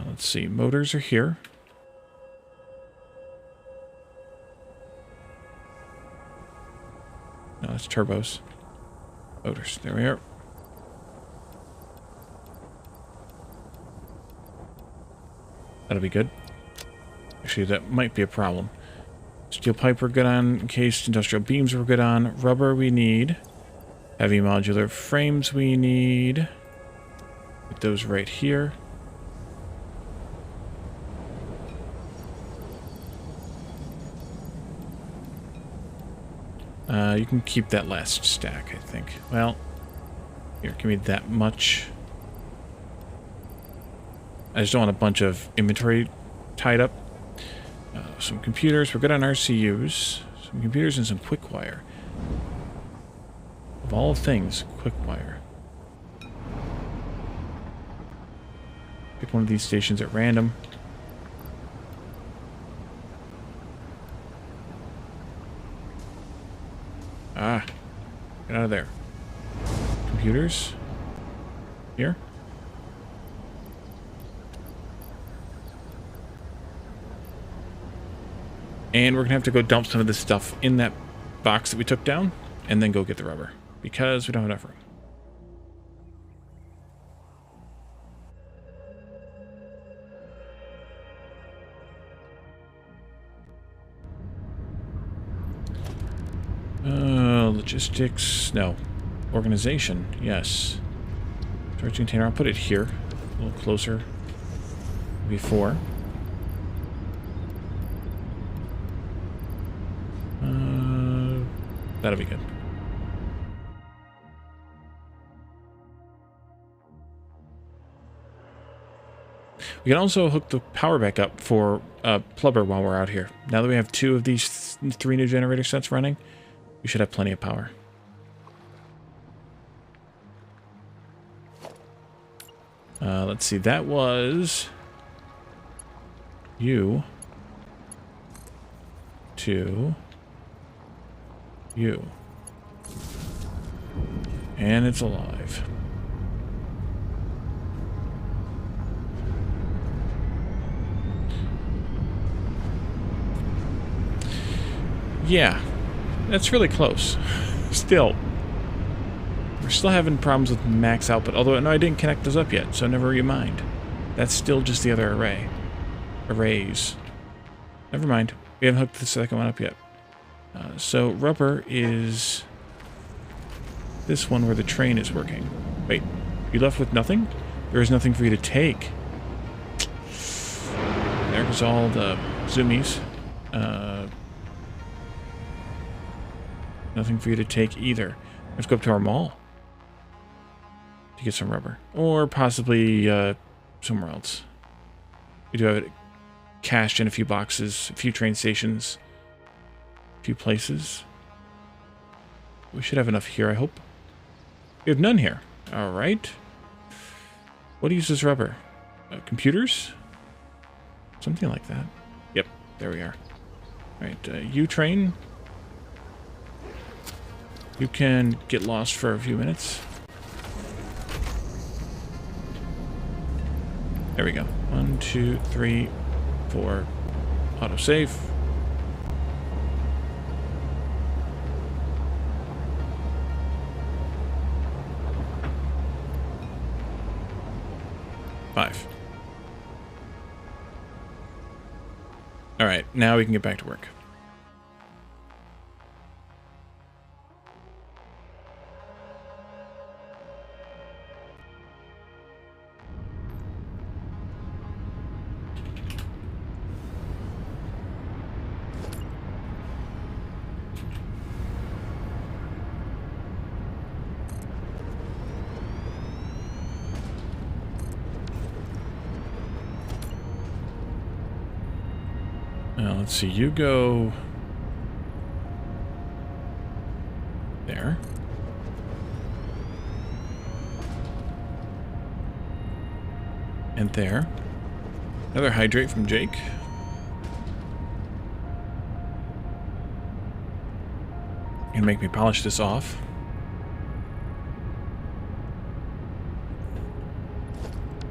Speaker 1: Let's see, motors are here. No, that's turbos. Motors, there we are. That'll be good. Actually, that might be a problem. Steel pipe we're good on. Encased industrial beams we're good on. Rubber we need. Heavy modular frames we need. Put those right here. You can keep that last stack, I think. Well, here, give me that much. I just don't want a bunch of inventory tied up. Some computers. We're good on RCUs. Some computers and some quick wire. Of all things, quick wire. Pick one of these stations at random. Ah, get out of there. Computers. Here. And we're going to have to go dump some of this stuff in that box that we took down, and then go get the rubber, because we don't have enough room. Logistics, no. Organization, yes. Storage container, I'll put it here, a little closer. Before. That'll be good. We can also hook the power back up for Plubber while we're out here. Now that we have 2 of these 3 new generator sets running, we should have plenty of power. Let's see, that was you to you. And it's alive. Yeah, that's really close. Still. We're still having problems with max output, although no, I didn't connect those up yet, so never you mind. That's still just the other array. Arrays. Never mind. We haven't hooked the second one up yet. So rubber is this one where the train is working. Wait, you left with nothing? There is nothing for you to take. There's all the zoomies. Nothing for you to take either. Let's go up to our mall to get some rubber. Or possibly somewhere else. We do have it cached in a few boxes, a few train stations, a few places. We should have enough here, I hope. We have none here. Alright. What uses rubber? Computers? Something like that. Yep, there we are. Alright, U-train. You can get lost for a few minutes. There we go. 1, 2, 3, 4. Autosave. Five. Alright, now we can get back to work. Let's see. You go there. And there. Another hydrate from Jake. Gonna make me polish this off.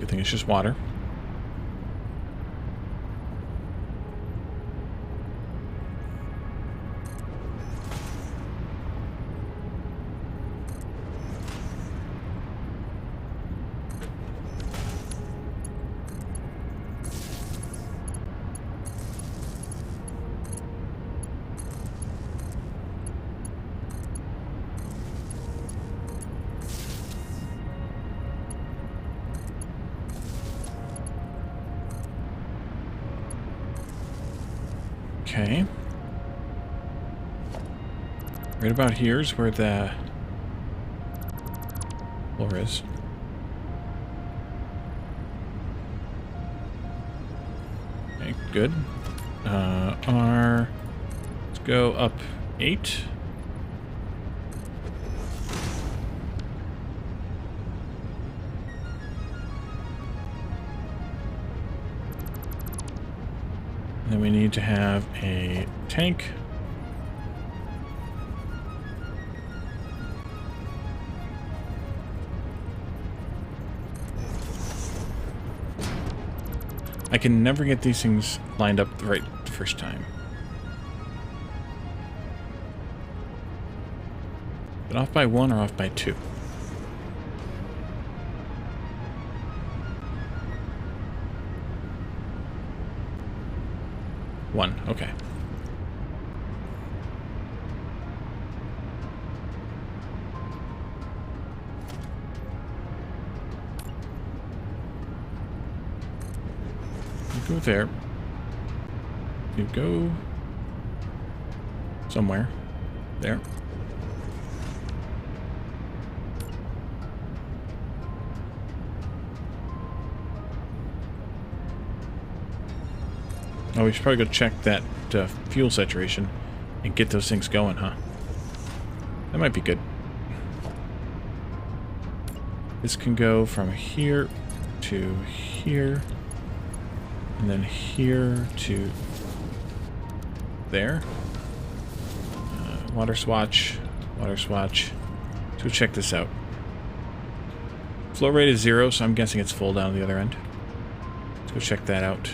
Speaker 1: Good thing it's just water. Okay. Right about here is where the floor is. Okay, good. Let's go up 8. Then we need to have a tank. I can never get these things lined up right the first time. But off by 1 or off by 2? One, okay. You go there. You go somewhere. There. Oh, we should probably go check that fuel saturation and get those things going, huh? That might be good. This can go from here to here, and then here to there. Water swatch, water swatch. Let's go check this out. Flow rate is 0, so I'm guessing it's full down the other end. Let's go check that out.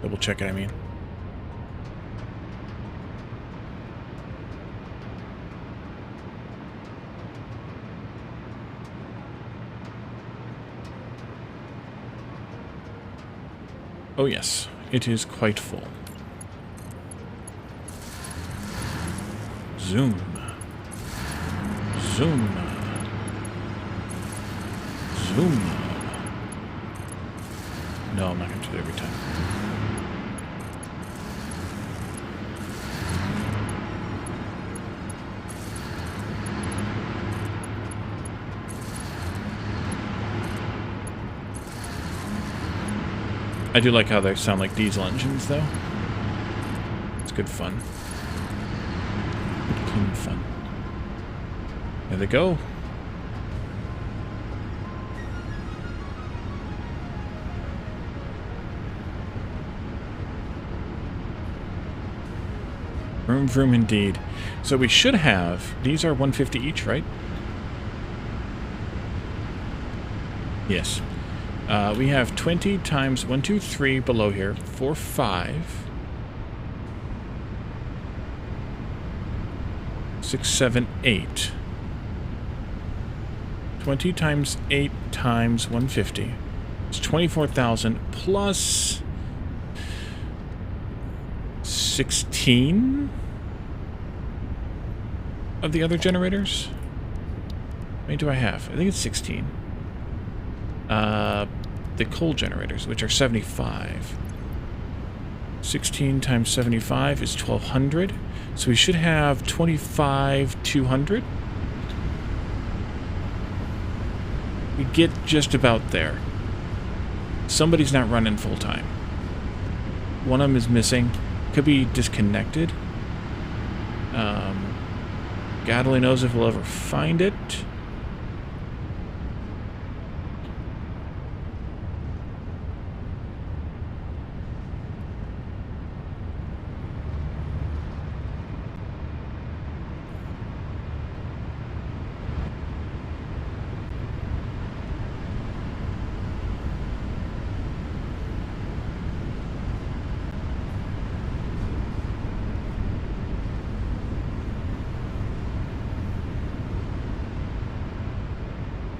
Speaker 1: Double check it, I mean. Oh yes, it is quite full. Zoom. Zoom. Zoom. No, I'm not going to do it every time. I do like how they sound like diesel engines, though. It's good fun. Good, clean fun. There they go. Vroom, vroom, indeed. So we should have... These are 150 each, right? Yes. We have 20 times 1, 2, 3 below here. 4, 5. 6, 7, 8. 20 times 8 times 150. It's 24,000 plus 16 of the other generators. How many do I have? I think it's 16. The coal generators, which are 75. 16 times 75 is 1,200. So we should have 25,200. We get just about there. Somebody's not running full time. One of them is missing. Could be disconnected. God only knows if we'll ever find it.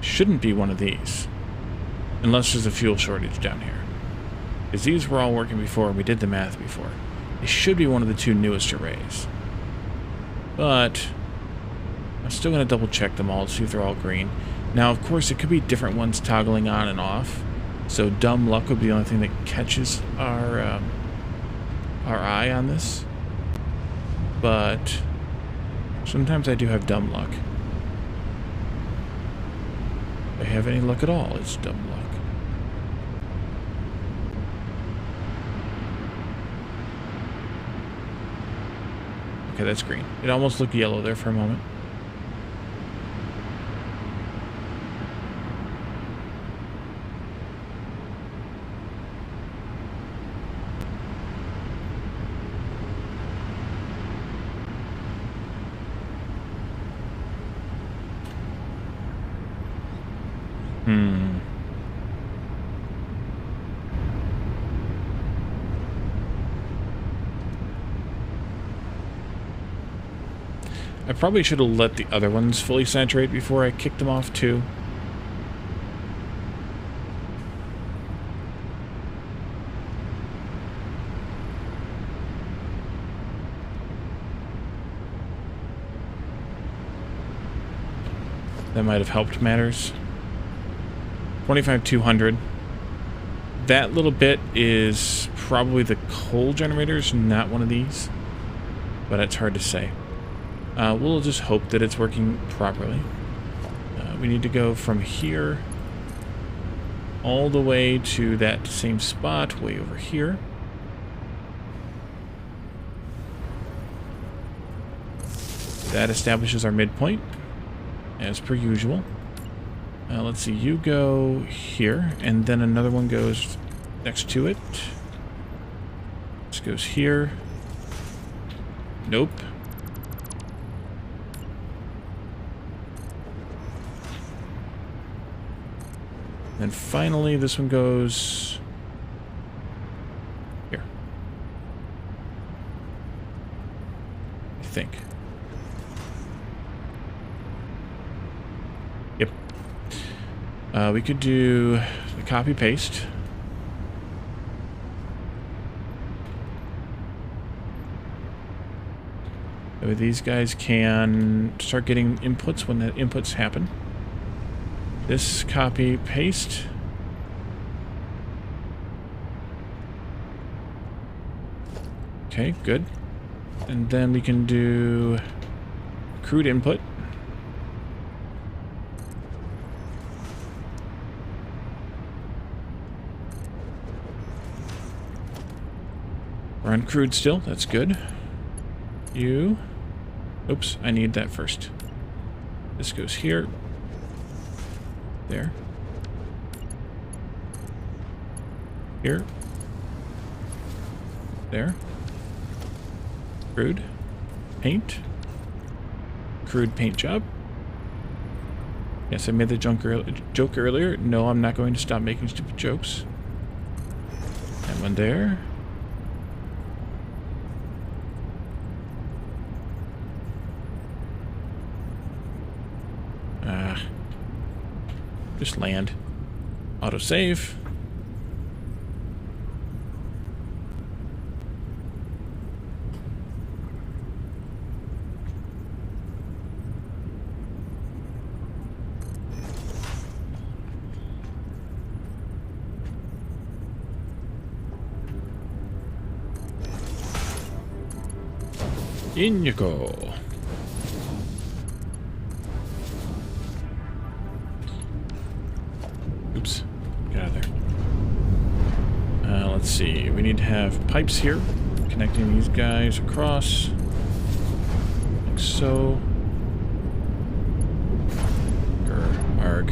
Speaker 1: Shouldn't be one of these. Unless there's a fuel shortage down here. Because these were all working before, and we did the math before. It should be one of the two newest arrays. But I'm still going to double check them all to see if they're all green. Now, of course, it could be different ones toggling on and off. So dumb luck would be the only thing that catches our eye on this. But sometimes I do have dumb luck. If I have any luck at all, it's dumb luck. Okay, that's green. It almost looked yellow there for a moment. I probably should have let the other ones fully saturate before I kicked them off too. That might have helped matters. 25,200. That little bit is probably the coal generators, not one of these. But it's hard to say. We'll just hope that it's working properly. We need to go from here all the way to that same spot way over here. That establishes our midpoint, as per usual. Let's see, you go here, and then another one goes next to it. This goes here. Nope. And finally, this one goes here. I think. Yep. We could do the copy paste. That way these guys can start getting inputs when the inputs happen. This copy paste. Okay, good. And then we can do crude input. We're on crude still, that's good. You. Oops, I need that first. This goes here. There. Here. There. Crude. Paint. Crude paint job. Yes, I made the joke earlier. No, I'm not going to stop making stupid jokes. That one there. Just land. Autosave. In you go. Oops. Get out of there. Let's see. We need to have pipes here. connecting these guys across, like so. Arg.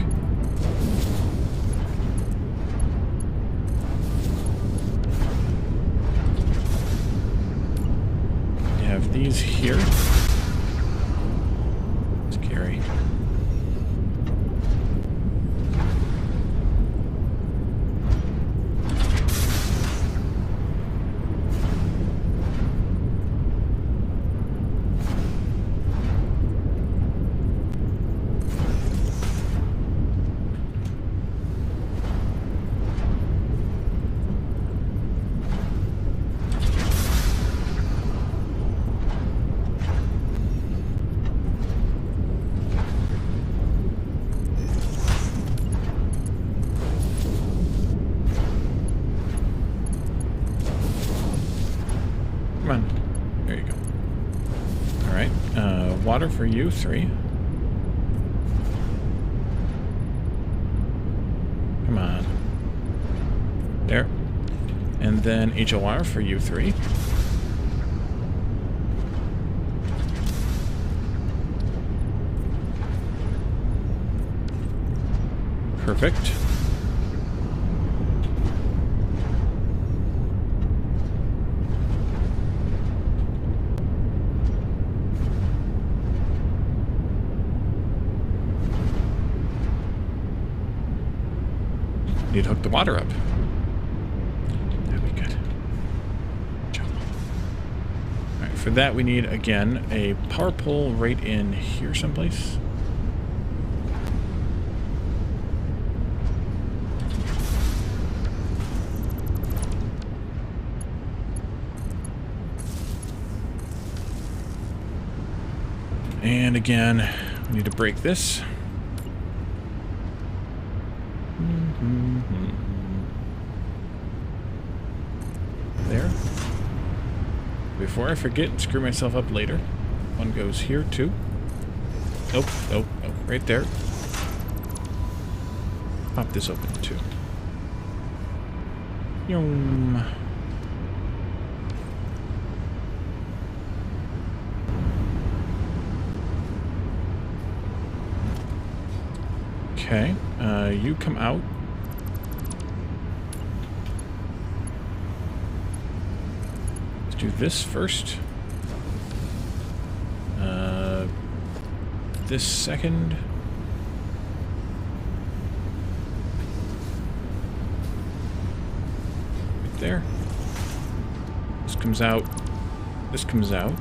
Speaker 1: You have these here. Scary. Water for you, 3. Come on. There. And then HOR for you, 3. Perfect. Need to hook the water up. That'd be good. Alright, for that we need, again, a power pole right in here someplace. And again, we need to break this. There. Before I forget and screw myself up later, one goes here too. Nope, nope, nope, right there. Pop this open too. Yum. Okay, you come out. Let's do this first. This second. Right there. This comes out. This comes out.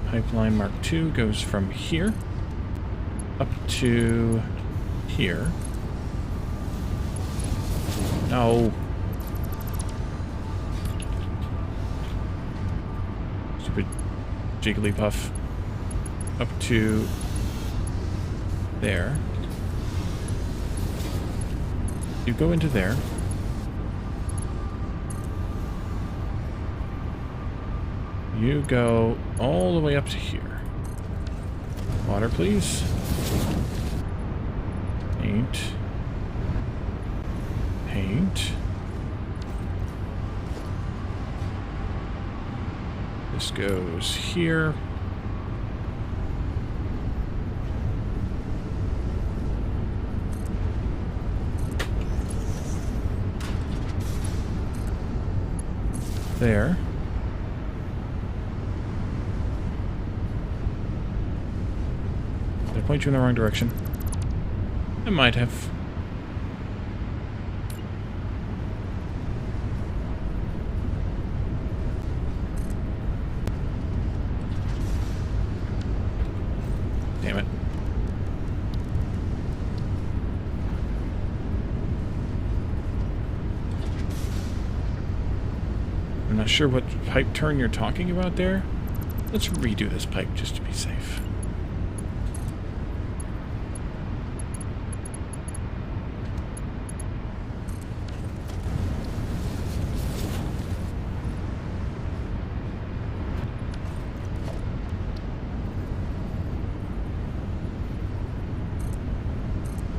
Speaker 1: Pipeline Mark II goes from here up to here. No. Stupid Jigglypuff. Up to there. You go into there. You go all the way up to here. Water, please. Paint. Paint. This goes here. There. Did I point you in the wrong direction? I might have. Damn it. I'm not sure what pipe turn you're talking about there. Let's redo this pipe just to be safe.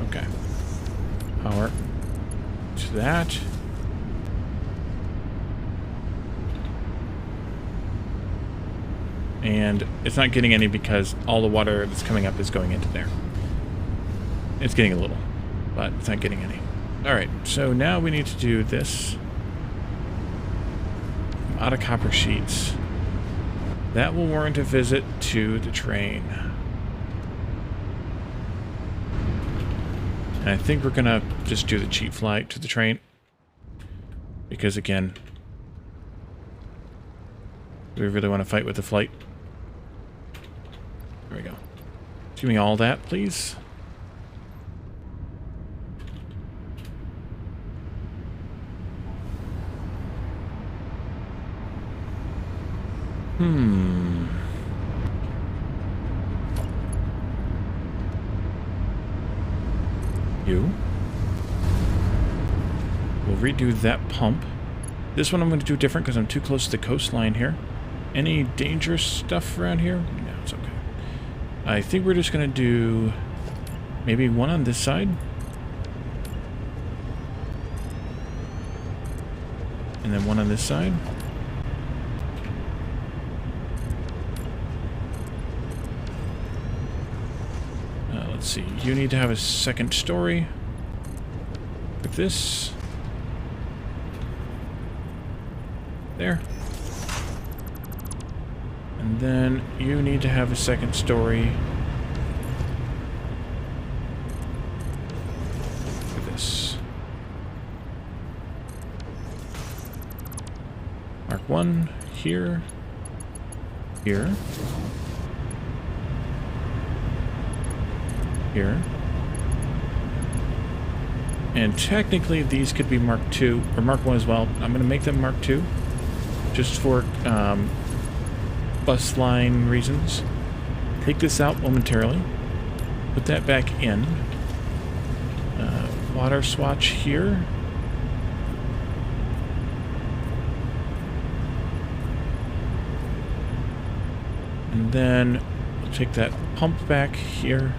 Speaker 1: Okay. Power to that. And it's not getting any because all the water that's coming up is going into there. It's getting a little, but it's not getting any. Alright, so now we need to do this. I'm out of copper sheets. That will warrant a visit to the train. And I think we're gonna just do the cheap flight to the train. Because again, do we really want to fight with the flight? There we go. Give me all that, please. You. We'll redo that pump. This one I'm going to do different because I'm too close to the coastline here. Any dangerous stuff around here? No, it's okay. I think we're just going to do maybe one on this side. And then one on this side. Let's see. You need to have a second story. Like this. There. And then you need to have a second story. Like this. Mark 1 here. Here. Here. And technically these could be Mark 2 or Mark 1 as well. I'm going to make them Mark 2 just for bus line reasons. Take this out momentarily. Put that back in. Water swatch here. And then we'll take that pump back here.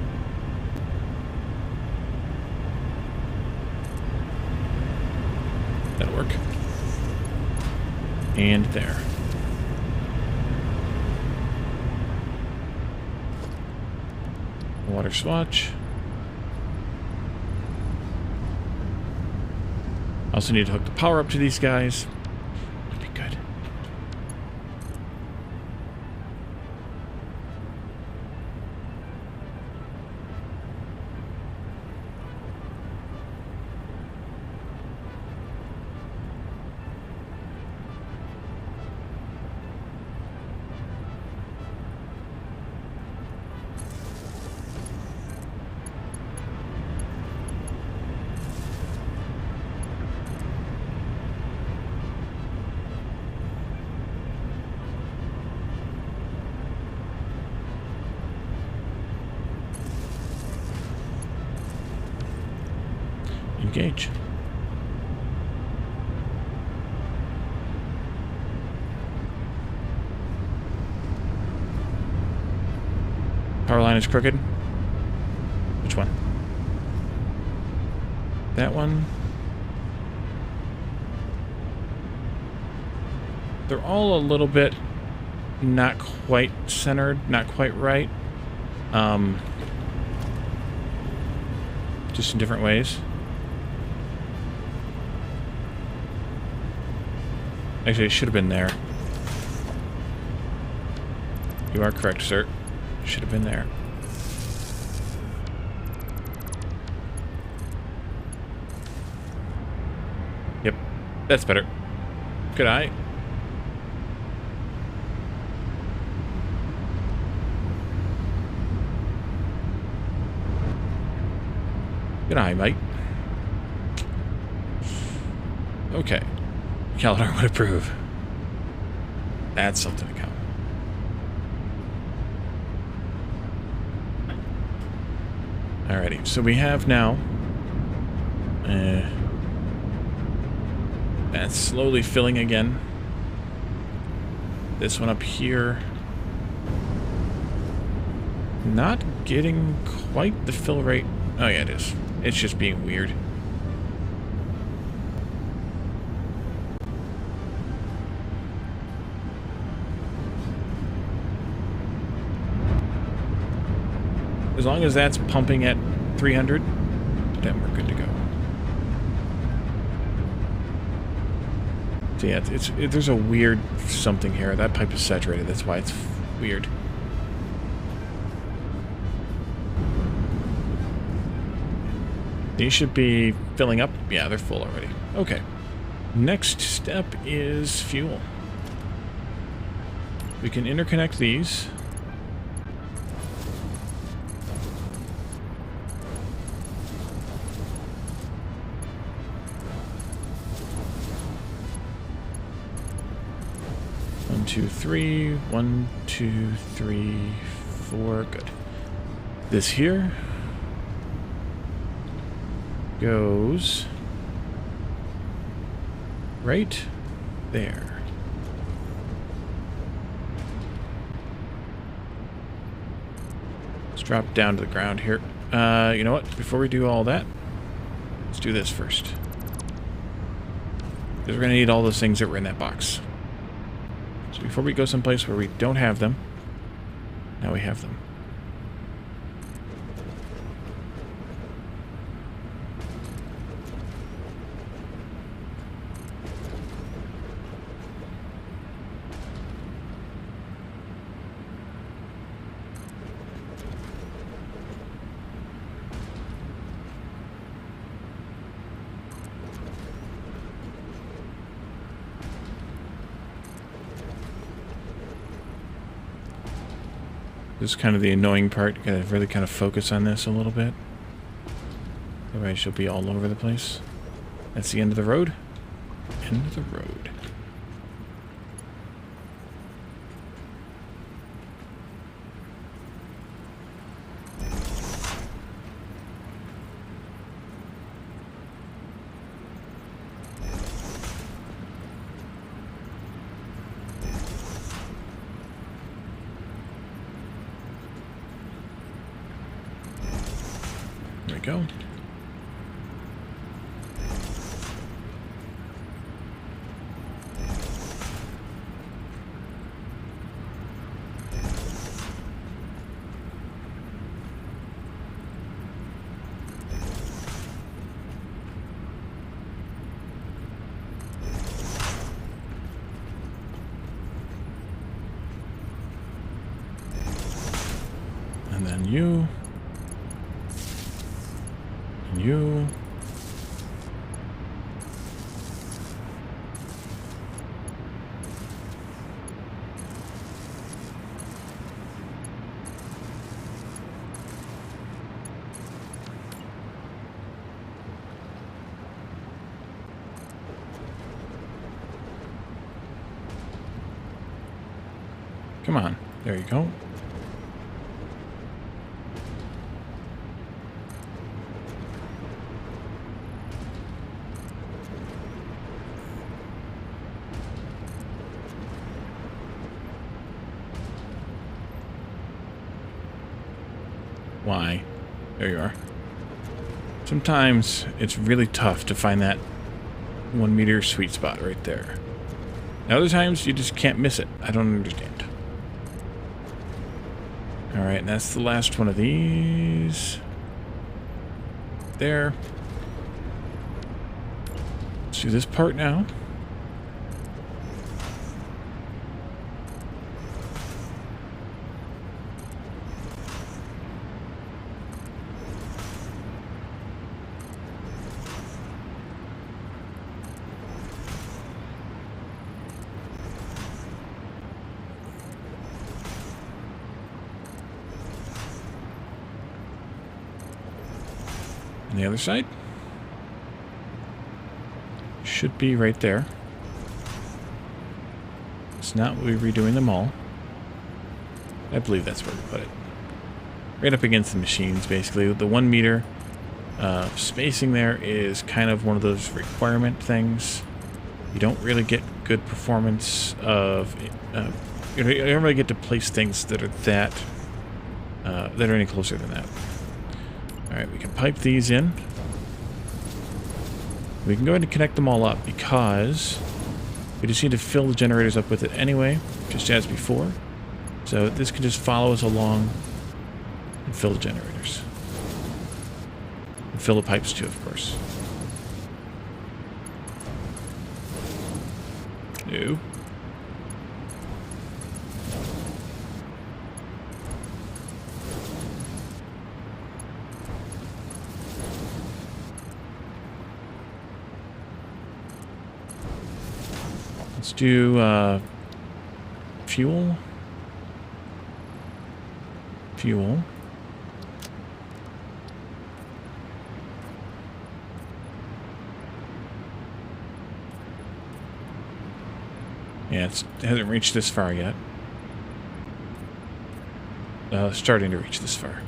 Speaker 1: That'll work. And there. Water swatch. Also need to hook the power up to these guys. That'd be good. Engage. Power line is crooked. Which one? That one. They're all a little bit not quite centered, not quite right. Just in different ways. Actually, it should have been there. You are correct, sir. Should have been there. Yep, that's better. Good eye. Good eye, mate. Okay. Calidar would approve. That's something to come. Alrighty, so we have now... that's slowly filling again. This one up here... not getting quite the fill rate. Oh yeah, it is. It's just being weird. As long as that's pumping at 300, then we're good to go. So yeah, there's a weird something here. That pipe is saturated. That's why it's weird. These should be filling up. Yeah, they're full already. Okay. Next step is fuel. We can interconnect these. One, two, three. 1, 2, 3, 4. Good. This here goes right there. Let's drop down to the ground here. You know what? Before we do all that, let's do this first. Because we're going to need all those things that were in that box. So before we go someplace where we don't have them, now we have them. This is kind of the annoying part. You gotta really kind of focus on this a little bit. Otherwise she'll be all over the place. That's the end of the road. End of the road. There we go. And then you. And you. Come on. There you go. Why? There you are. Sometimes it's really tough to find that 1 meter sweet spot right there. And other times you just can't miss it. I don't understand. Alright, and that's the last one of these. There. Let's do this part now. On the other side. Should be right there. It's not we're redoing them all. I believe that's where we put it. Right up against the machines, basically. The 1 meter spacing there is kind of one of those requirement things. You don't really get good performance of... you don't really get to place things that are that are any closer than that. Alright, we can pipe these in. We can go ahead and connect them all up because we just need to fill the generators up with it anyway, just as before. So this can just follow us along And fill the generators. And fill the pipes too, of course. No. Let's do fuel. Fuel. Yeah, it hasn't reached this far yet. Starting to reach this far.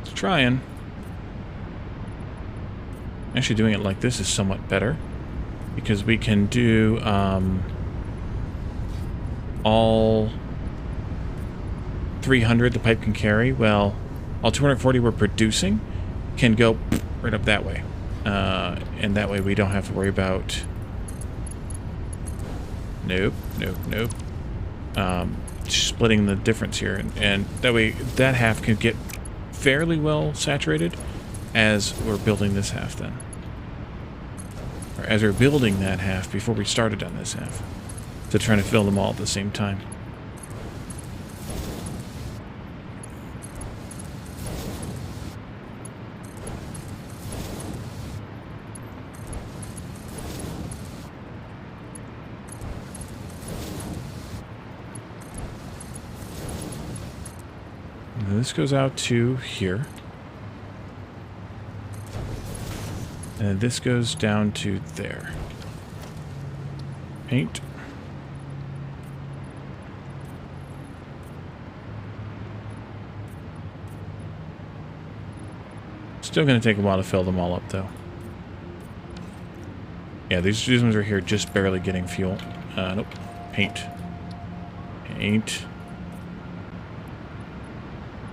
Speaker 1: It's trying. Actually, doing it like this is somewhat better, because we can do all 300 the pipe can carry. Well, all 240 we're producing can go right up that way. And that way we don't have to worry about... Nope. Splitting the difference here. And that way that half can get fairly well saturated as we're building this half then. Or as we're building that half before we started on this half. So trying to fill them all at the same time. And this goes out to here. And this goes down to there. Paint. Still going to take a while to fill them all up, though. Yeah, these ones are here just barely getting fuel. Nope. Paint. Paint.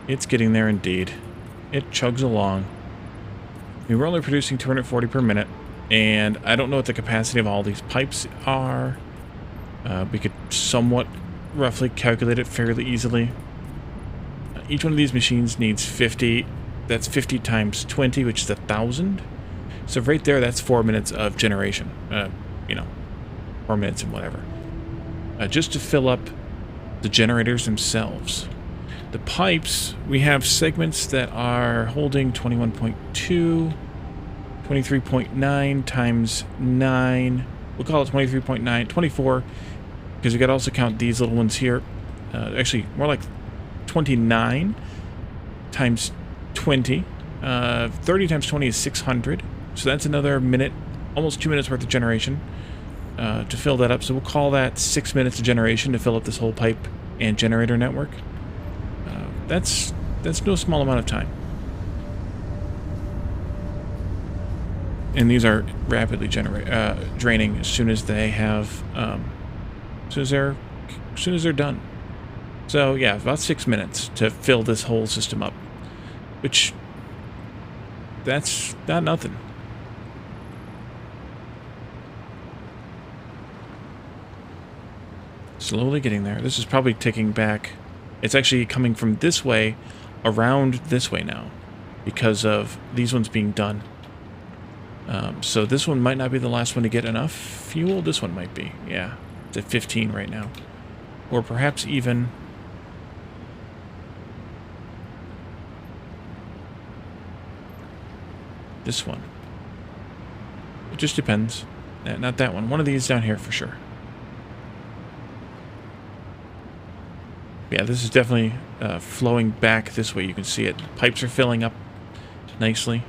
Speaker 1: It's getting there indeed. It chugs along. We were only producing 240 per minute, and I don't know what the capacity of all these pipes are. We could somewhat roughly calculate it fairly easily. Each one of these machines needs 50. That's 50 times 20, which is 1,000. So right there, that's 4 minutes of generation. 4 minutes and whatever. Just to fill up the generators themselves. The pipes, we have segments that are holding 21.2, 23.9 times 9. We'll call it 23.9, 24, because we got to also count these little ones here. Actually, more like 29 times 20. 30 times 20 is 600. So that's another minute, almost 2 minutes worth of generation to fill that up. So we'll call that 6 minutes of generation to fill up this whole pipe and generator network. That's no small amount of time. And these are rapidly draining as soon as they have, as soon as they're done. So yeah, about 6 minutes to fill this whole system up, which that's not nothing. Slowly getting there. This is probably ticking back. It's actually coming from this way around this way now because of these ones being done. So this one might not be the last one to get enough fuel. This one might be. Yeah, it's at 15 right now. Or perhaps even... this one. It just depends. Not that one. One of these down here for sure. Yeah, this is definitely flowing back this way. You can see it. Pipes are filling up nicely.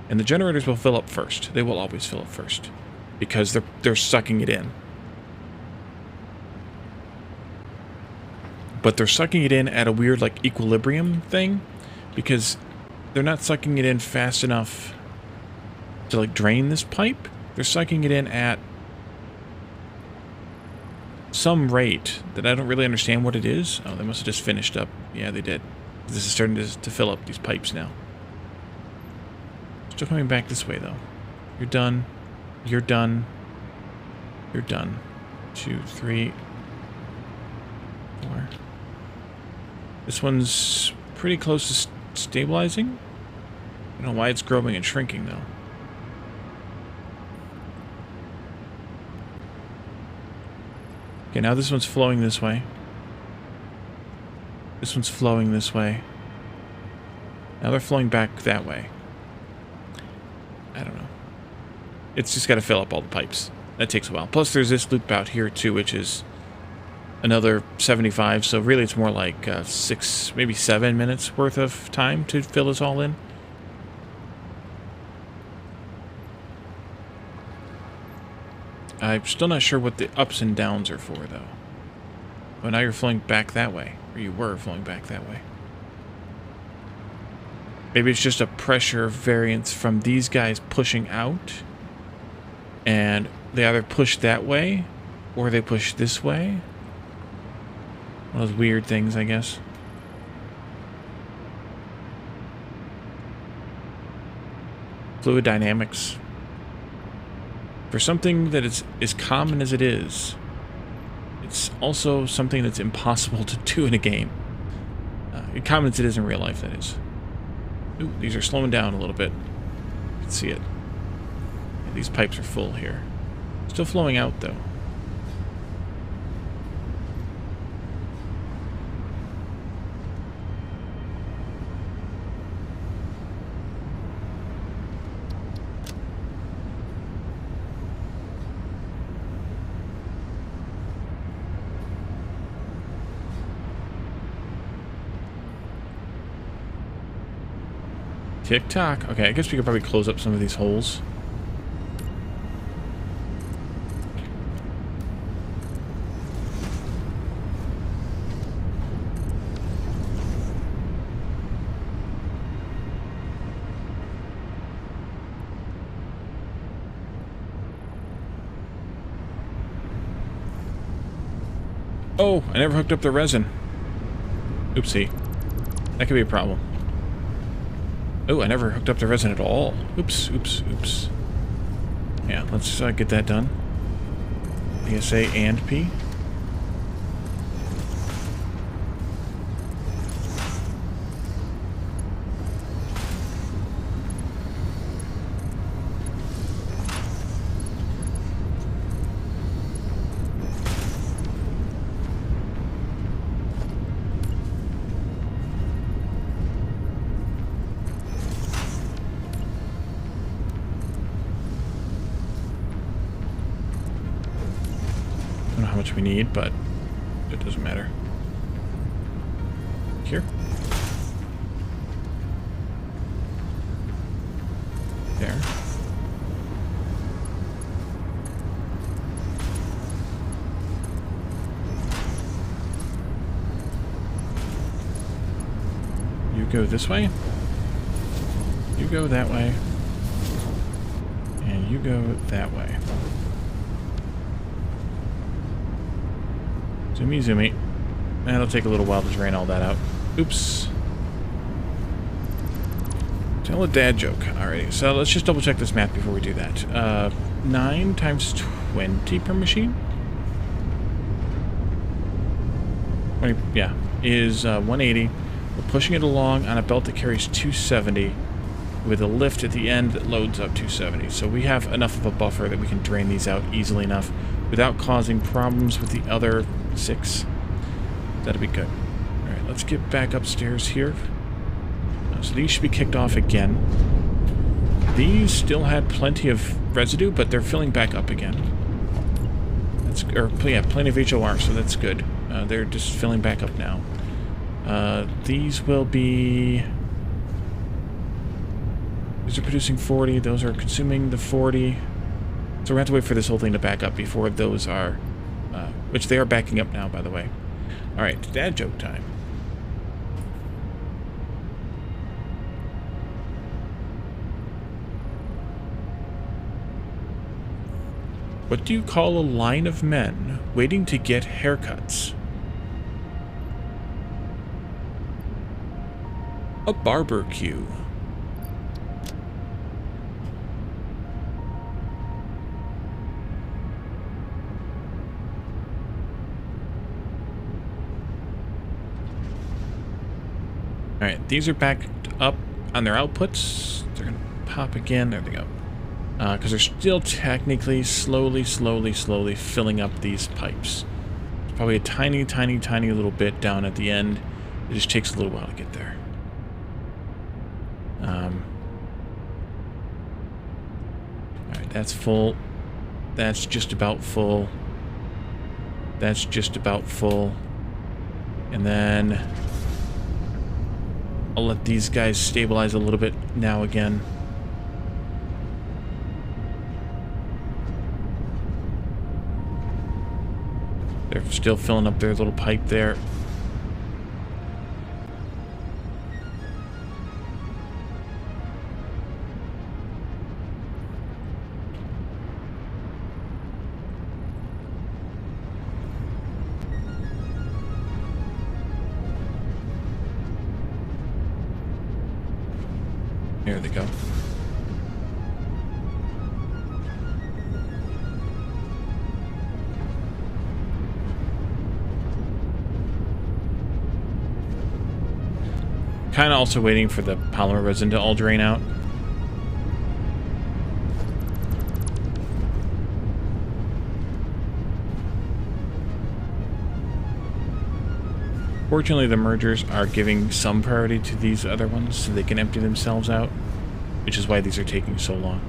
Speaker 1: And the generators will fill up first. They will always fill up first because they're sucking it in. But they're sucking it in at a weird like equilibrium thing because they're not sucking it in fast enough to like drain this pipe. They're sucking it in at some rate that I don't really understand what it is. Oh, they must have just finished up. Yeah, they did. This is starting to fill up these pipes now. Still coming back this way, though. You're done. You're done. You're done. 2, 3, 4. This one's pretty close to stabilizing. I don't know why it's growing and shrinking, though. Okay, now this one's flowing this way. This one's flowing this way. Now they're flowing back that way. I don't know. It's just got to fill up all the pipes. That takes a while. Plus there's this loop out here too, which is another 75. So really it's more like 6, maybe 7 minutes worth of time to fill this all in. I'm still not sure what the ups and downs are for, though. Oh, now you're flowing back that way. Or you were flowing back that way. Maybe it's just a pressure variance from these guys pushing out. And they either push that way, or they push this way. One of those weird things, I guess. Fluid dynamics. For something that is as common as it is, it's also something that's impossible to do in a game. Common as it is in real life, that is. Ooh, these are slowing down a little bit. You can see it. Yeah, these pipes are full here. Still flowing out, though. Tick-tock. Okay, I guess we could probably close up some of these holes. Oh, I never hooked up the resin. Oopsie. That could be a problem. Oh, I never hooked up the resin at all. Oops, oops, oops. Yeah, let's get that done. ASA and P. I don't know how much we need, but it doesn't matter. Here. There. You go this way. You go that way. And you go that way. Zoomy, zoomy. That'll take a little while to drain all that out. Oops. Tell a dad joke. Alrighty, so let's just double check this math before we do that. 9 times 20 per machine? 20, yeah, is 180. We're pushing it along on a belt that carries 270 with a lift at the end that loads up 270. So we have enough of a buffer that we can drain these out easily enough without causing problems with the other 6. That'll be good. Alright, let's get back upstairs here. So these should be kicked off again. These still had plenty of residue, but they're filling back up again. That's, or yeah, plenty of HOR, so that's good. They're just filling back up now. These will be... These are producing 40, those are consuming the 40. So we have to wait for this whole thing to back up before those are... which they are backing up now, by the way. Alright, dad joke time. What do you call a line of men waiting to get haircuts? A barbecue. Alright, these are backed up on their outputs. They're going to pop again. There they go. Because they're still technically slowly filling up these pipes. There's probably a tiny little bit down at the end. It just takes a little while to get there. Alright, that's full. That's just about full. That's just about full. And then I'll let these guys stabilize a little bit now again. They're still filling up their little pipe there. There they go. Kind of also waiting for the polymer resin to all drain out. Fortunately, the mergers are giving some priority to these other ones so they can empty themselves out, which is why these are taking so long.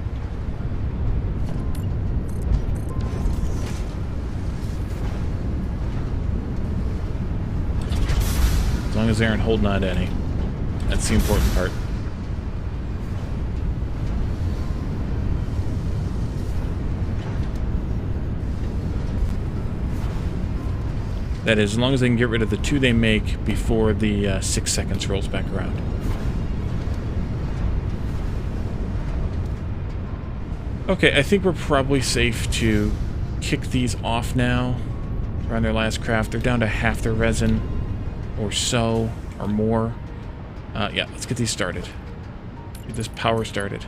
Speaker 1: As long as they aren't holding on to any. That's the important part. That is, as long as they can get rid of the 2 they make before the 6 seconds rolls back around. Okay, I think we're probably safe to kick these off now. We're on their last craft. They're down to half their resin or so, or more. Yeah, let's get these started. Get this power started.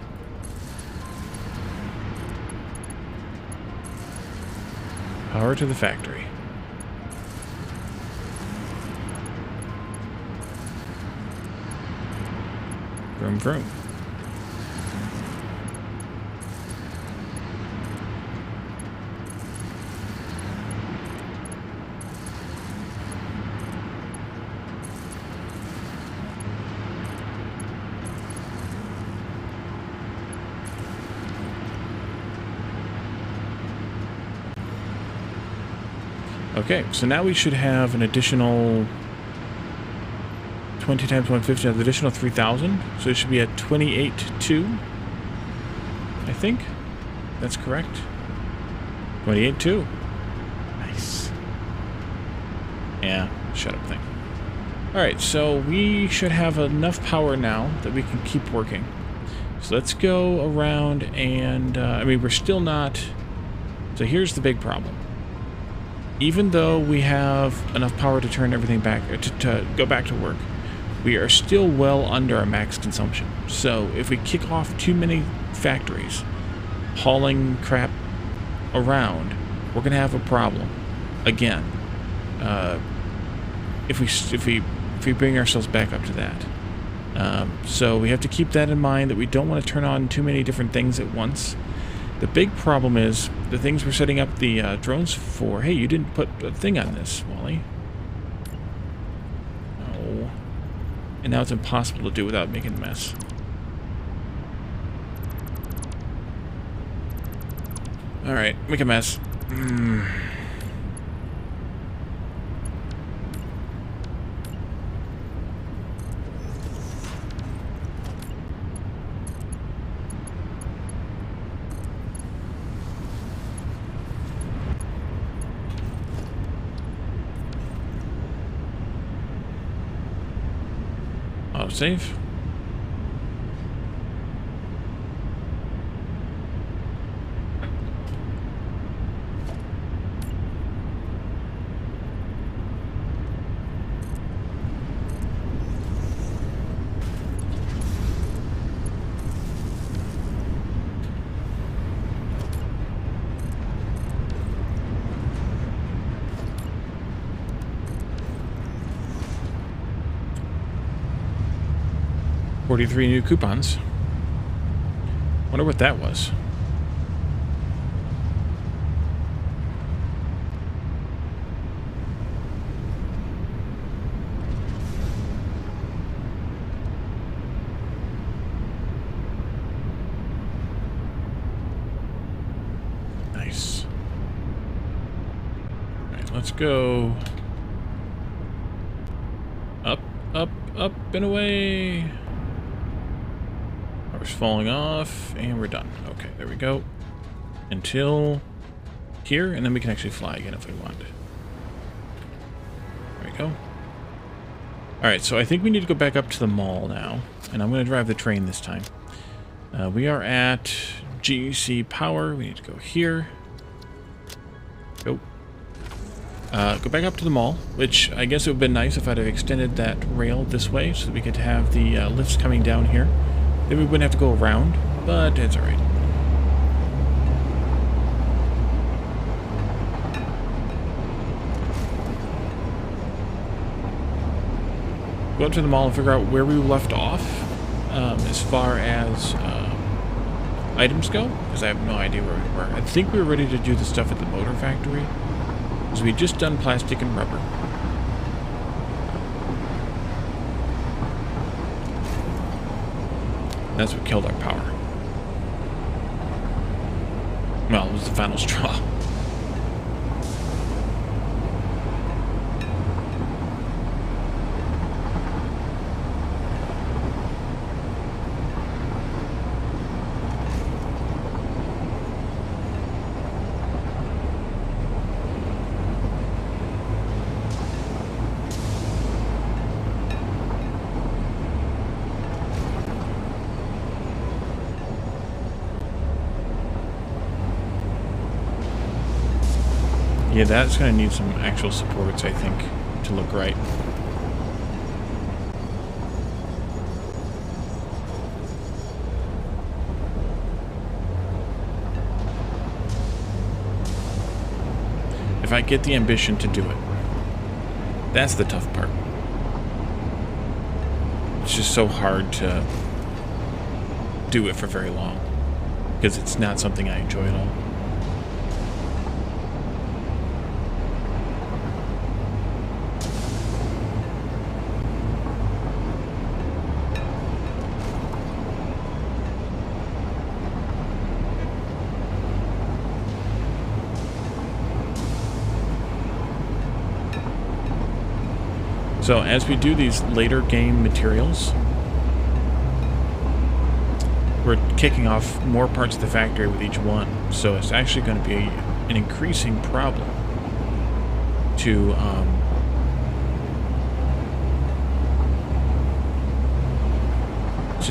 Speaker 1: Power to the factory. Vroom, vroom. Okay, so now we should have an additional 20 times 150, an additional 3,000. So it should be at 28.2. I think that's correct. 28.2. Nice. Yeah, shut up thing. Alright, so we should have enough power now that we can keep working. So let's go around and, I mean, we're still not... So here's the big problem. Even though we have enough power to turn everything back, to go back to work, we are still well under our max consumption. So if we kick off too many factories hauling crap around, we're going to have a problem again. If we bring ourselves back up to that. So we have to keep that in mind, that we don't want to turn on too many different things at once. The big problem is the things we're setting up the drones for. Hey, you didn't put a thing on this, Wally. No. And now it's impossible to do without making a mess. Alright, make a mess. Save. 43 new coupons. Wonder what that was. Nice. All right, let's go up, up, up, and away. Power's falling off, and we're done. Okay, there we go. Until here, and then we can actually fly again if we want. There we go. Alright, so I think we need to go back up to the mall now, and I'm going to drive the train this time. We are at GC Power. We need to go here. Go. Go back up to the mall, which I guess it would have been nice if I'd have extended that rail this way so that we could have the lifts coming down here. Then we wouldn't have to go around, but it's alright. Go up to the mall and figure out where we left off as far as items go, because I have no idea where we were. I think we were ready to do the stuff at the motor factory, because we'd just done plastic and rubber. That's what killed our power. Well, it was the final straw. Yeah, that's going to need some actual supports, I think, to look right. If I get the ambition to do it. That's the tough part. It's just so hard to do it for very long, because it's not something I enjoy at all. So as we do these later game materials, we're kicking off more parts of the factory with each one. So it's actually going to be an increasing problem to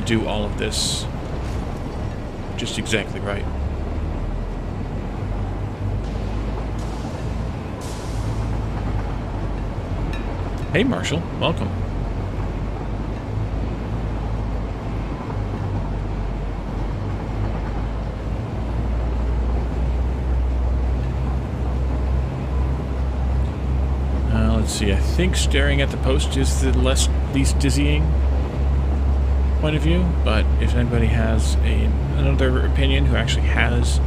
Speaker 1: do all of this just exactly right. Hey Marshall, welcome. Let's see, I think staring at the post is the least dizzying point of view, but if anybody has another opinion who actually has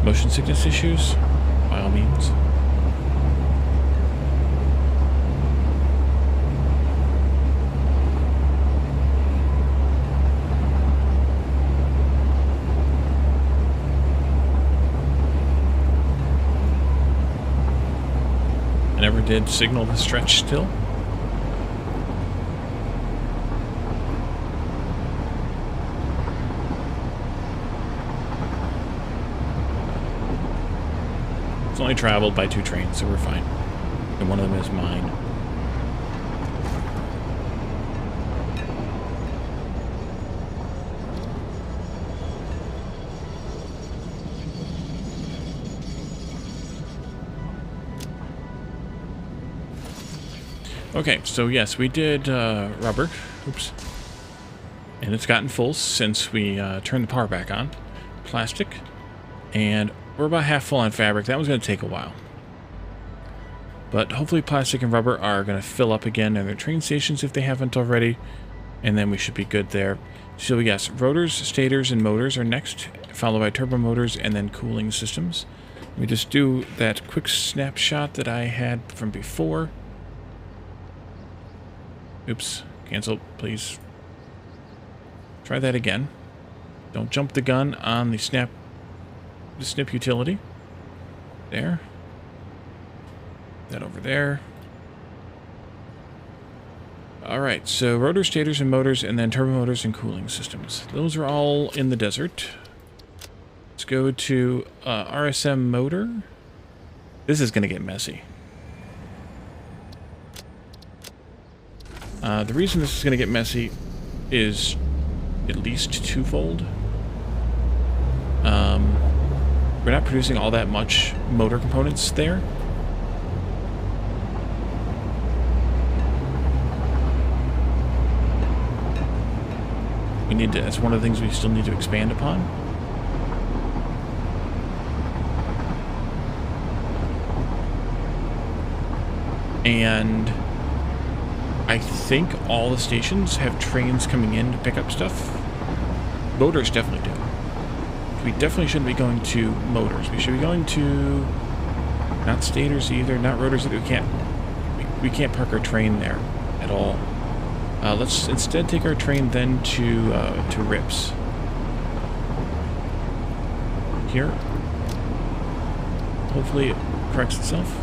Speaker 1: motion sickness issues, by all means. Never did signal the stretch still. It's only traveled by 2 trains, so we're fine. And one of them is mine. Okay, so yes, we did rubber. Oops. And it's gotten full since we turned the power back on. Plastic. And we're about half full on fabric. That was going to take a while. But hopefully plastic and rubber are going to fill up again in their train stations if they haven't already. And then we should be good there. So yes, rotors, stators, and motors are next, followed by turbo motors and then cooling systems. Let me just do that quick snapshot that I had from before. Oops, cancel, please. Try that again. Don't jump the gun on the snip utility. There. That over there. Alright, so rotor, stators, and motors, and then turbo motors and cooling systems. Those are all in the desert. Let's go to RSM motor. This is going to get messy. The reason this is going to get messy is at least twofold. We're not producing all that much motor components there. We need to, that's one of the things we still need to expand upon. And I think all the stations have trains coming in to pick up stuff. Motors definitely do. We definitely shouldn't be going to motors. We should be going to not stators either, not rotors. We can't park our train there at all. Let's instead take our train then to Rips. Here. Hopefully it corrects itself.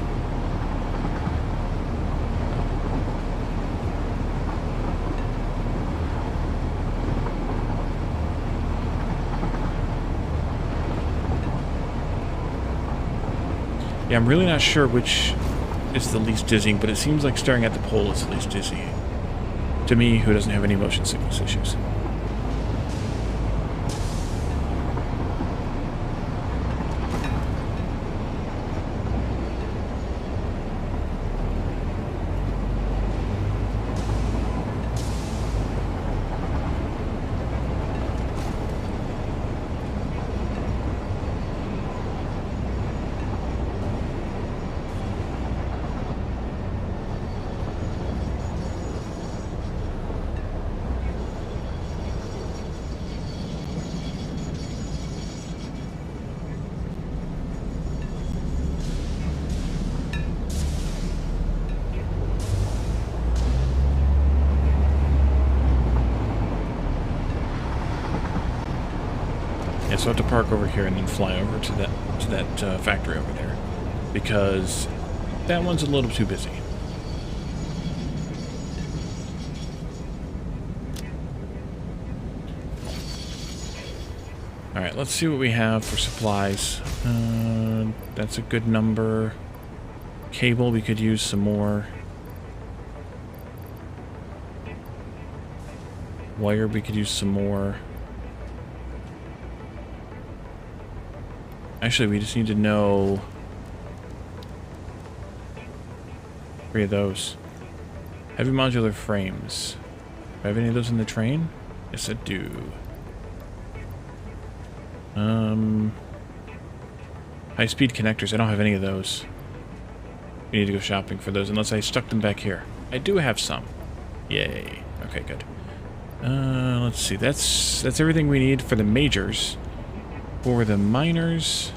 Speaker 1: Yeah, I'm really not sure which is the least dizzying, but it seems like staring at the pole is the least dizzying. To me, who doesn't have any motion sickness issues. So I have to park over here and then fly over to that factory over there, because that one's a little too busy. All right, let's see what we have for supplies. That's a good number. Cable, we could use some more. Wire, we could use some more. Actually, we just need to know 3 of those. Heavy modular frames. Do I have any of those in the train? Yes, I do. High-speed connectors. I don't have any of those. We need to go shopping for those, unless I stuck them back here. I do have some. Yay. Okay, good. Let's see. That's everything we need for the majors. For the minors,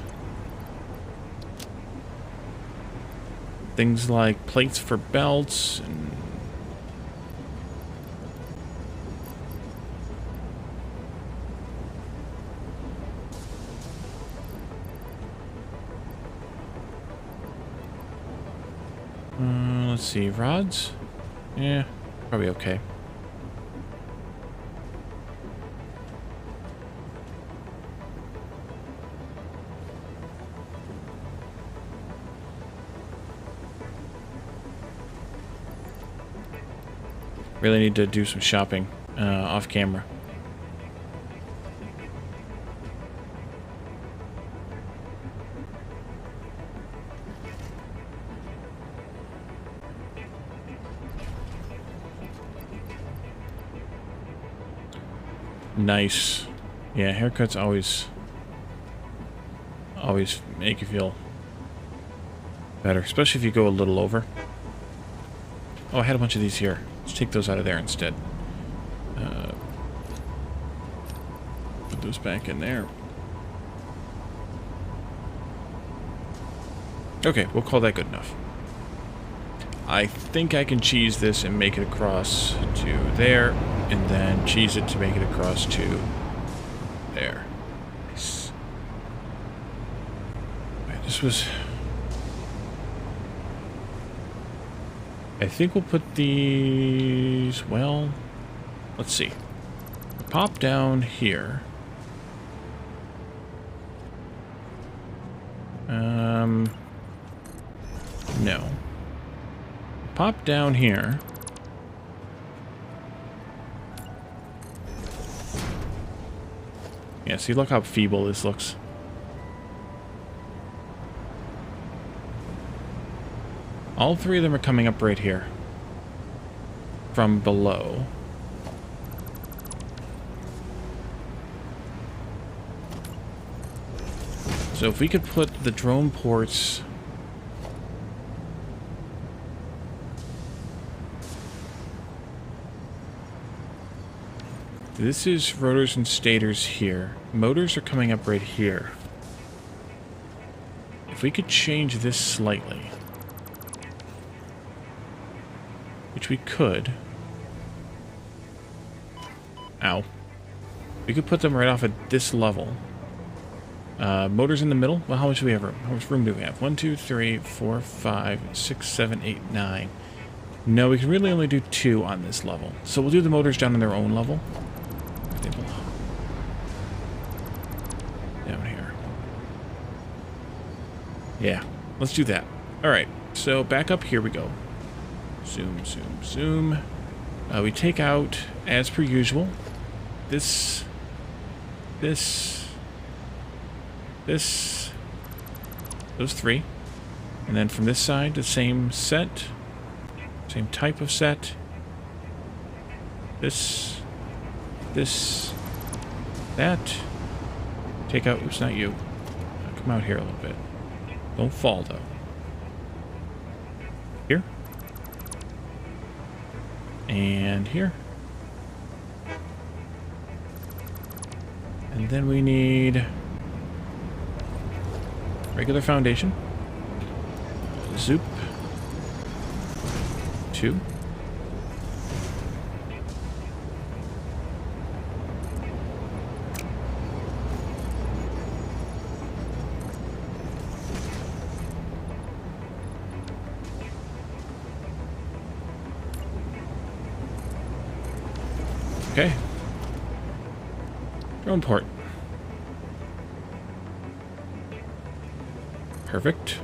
Speaker 1: things like plates for belts and let's see, rods? Yeah, probably okay. Really need to do some shopping off camera. Nice. Yeah, haircuts always make you feel better, especially if you go a little over. Oh, I had a bunch of these here. Let's take those out of there instead. those back in there. Okay, we'll call that good enough. I think I can cheese this and make it across to there, and then cheese it to make it across to there. Nice. Right, this was... I think we'll put these... Well, let's see. Pop down here. No. Pop down here. Yeah, see, look how feeble this looks. All three of them are coming up right here. From below. So if we could put the drone ports... This is rotors and stators here. Motors are coming up right here. If we could change this slightly... Which we could... Ow. We could put them right off at this level. Motors in the middle? Well, how much do we have room? How much room do we have? 1, 2, 3, 4, 5, 6, 7, 8, 9. No, we can really only do 2 on this level. So we'll do the motors down on their own level. Down here. Yeah, let's do that. Alright, so back up here we go. Zoom, zoom, zoom. We take out, as per usual, this, those 3. And then from this side, the same set, same type of set. This, that. Take out, oops, not you. Come out here a little bit. Don't fall, though. Here. And here. And then we need regular foundation. Zoop. 2. Okay. Drone port. Perfect.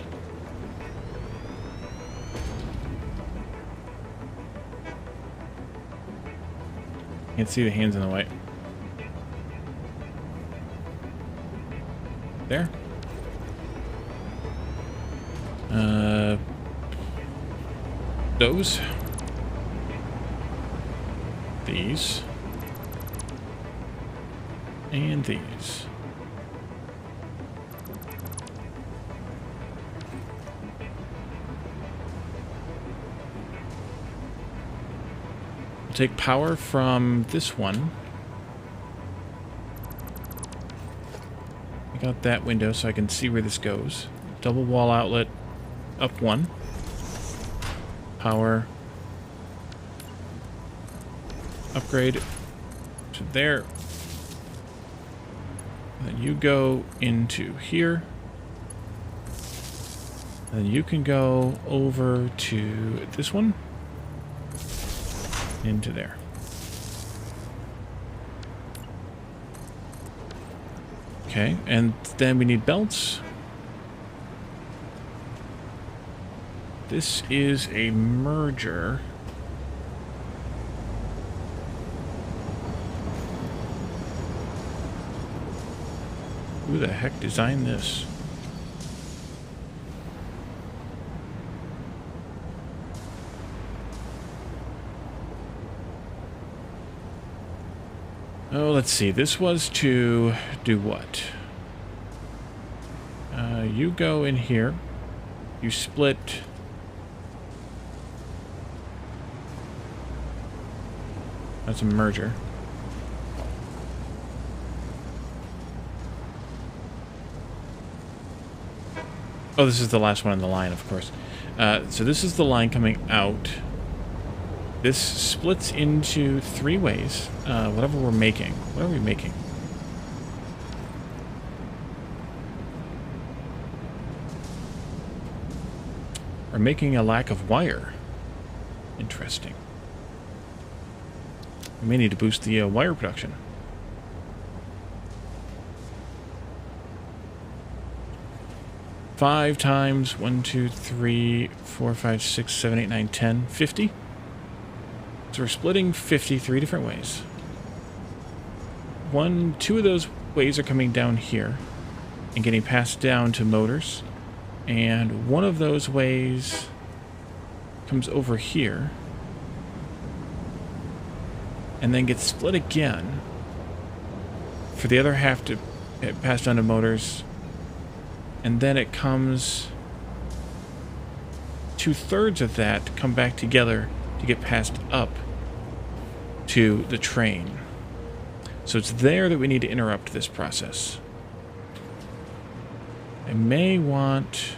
Speaker 1: Can't see the hands in the way. There. Those. These. And these. We'll take power from this one. I got that window so I can see where this goes. Double wall outlet, up 1. Power. Upgrade to there. Then you go into here. Then you can go over to this one. Into there. Okay, and then we need belts. This is a merger. Who the heck designed this? Oh, let's see. This was to do what? You go in here. You split. That's a merger. Oh, this is the last one in the line, of course. So this is the line coming out. This splits into 3 ways. Whatever we're making. What are we making? We're making a lack of wire. Interesting. We may need to boost the wire production. Five times 1, 2, 3, 4, 5, 6, 7, 8, 9, 10, 50. So we're splitting 50 3 different ways. 2 of those ways are coming down here and getting passed down to motors. And one of those ways comes over here and then gets split again for the other half to get passed down to motors. And then it comes 2/3 of that to come back together to get passed up to the train. So it's there that we need to interrupt this process. I may want...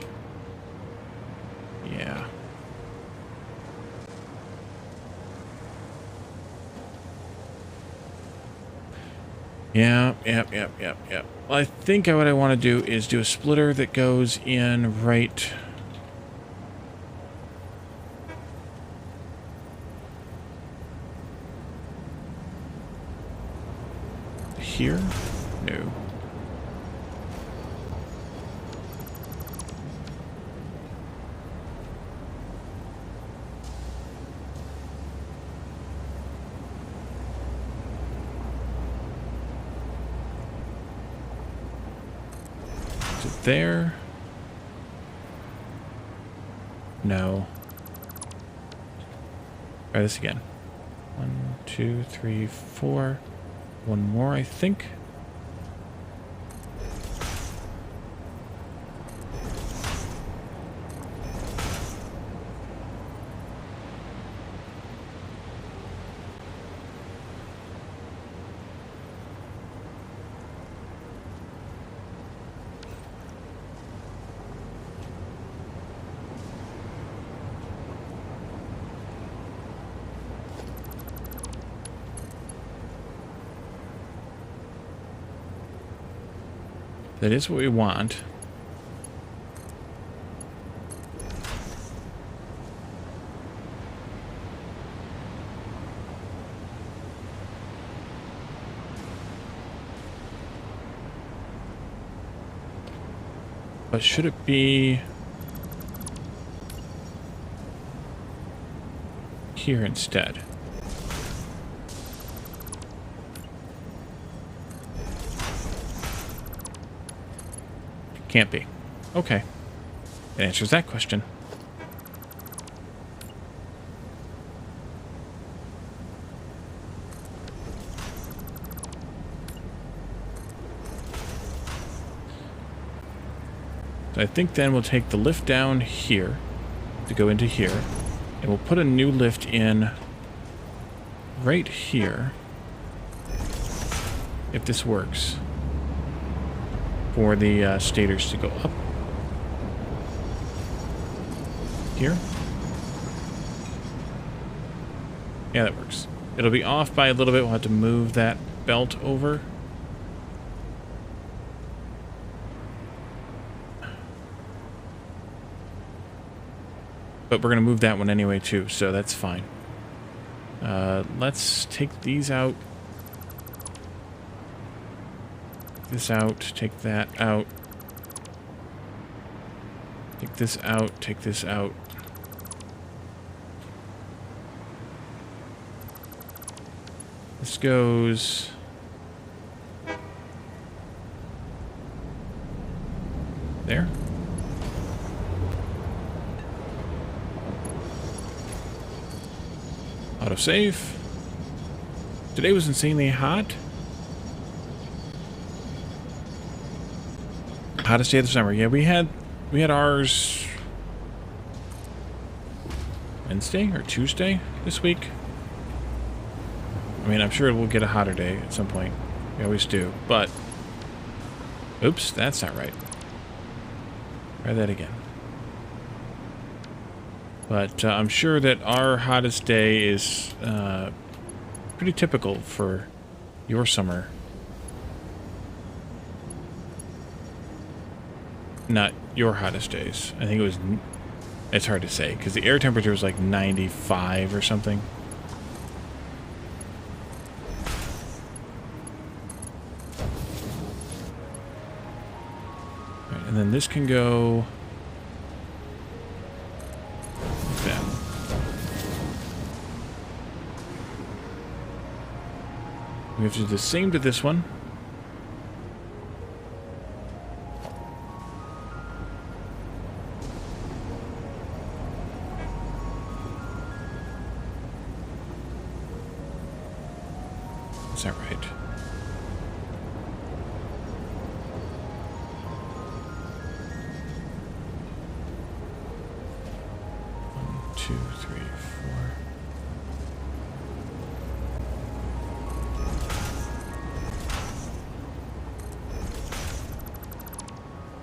Speaker 1: yeah. Yep. Well, I think what I want to do is do a splitter that goes in right... here? No. There. No. Try this again. 1, 2, 3, 4. One more, I think. That is what we want. But should it be here instead? Can't be. Okay. It answers that question. So I think then we'll take the lift down here to go into here, and we'll put a new lift in right here, if this works, for the stators to go up here. Yeah, that works. It'll be off by a little bit. We'll have to move that belt over. But we're going to move that one anyway, too, so that's fine. Let's take these out. This out, take that out. Take this out, take this out. This goes... there. Autosave. Today was insanely hot. Hottest day of the summer. Yeah, we had ours Wednesday or Tuesday this week. I mean, I'm sure we'll get a hotter day at some point. We always do, but oops, that's not right. Try that again. But I'm sure that our hottest day is pretty typical for your summer. Not your hottest days. I think it was... It's hard to say, because the air temperature was like 95 or something. Right, and then this can go... like that. We have to do the same to this one. Is that right? One, two, three, four.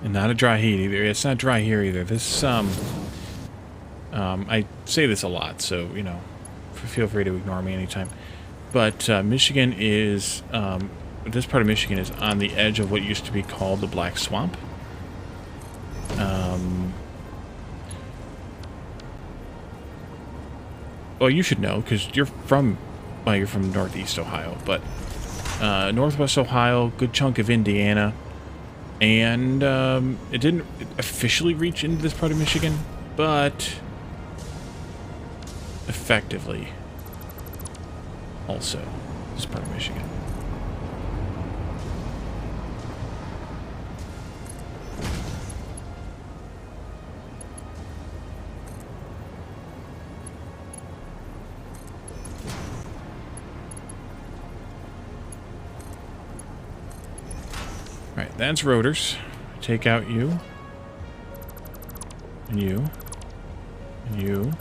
Speaker 1: And not a dry heat either. It's not dry here either. This, I say this a lot, so, you know, feel free to ignore me anytime. But Michigan is, this part of Michigan is on the edge of what used to be called the Black Swamp. Well, you should know, because you're from Northeast Ohio, but Northwest Ohio, good chunk of Indiana, and it didn't officially reach into this part of Michigan, but effectively also this part of Michigan. Right, that's rotors. Take out you. And you. And you.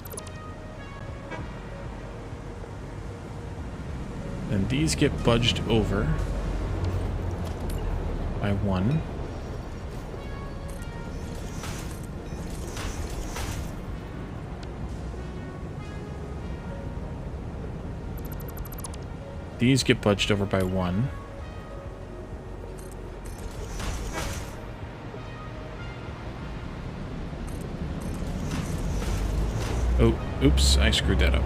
Speaker 1: Then these get budged over by one. These get budged over by one. Oh, oops, I screwed that up.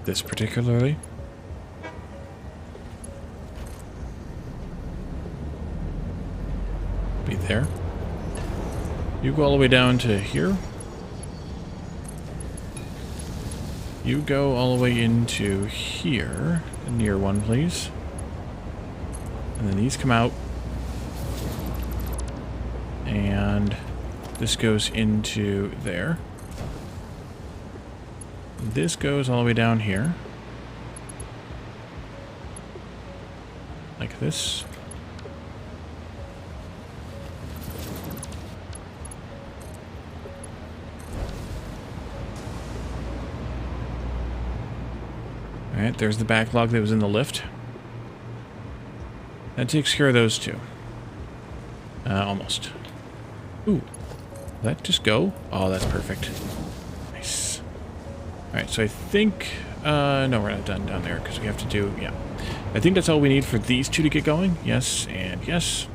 Speaker 1: This particularly. Be there. You go all the way down to here. You go all the way into here, near one, please. And then these come out. And this goes into there. This goes all the way down here. Like this. Alright, there's the backlog that was in the lift. That takes care of those two. Almost. Ooh. Let that just go? Oh, that's perfect. Nice. Alright, so I think... no, we're not done down there, because we have to do... Yeah. I think that's all we need for these two to get going. Yes, and yes.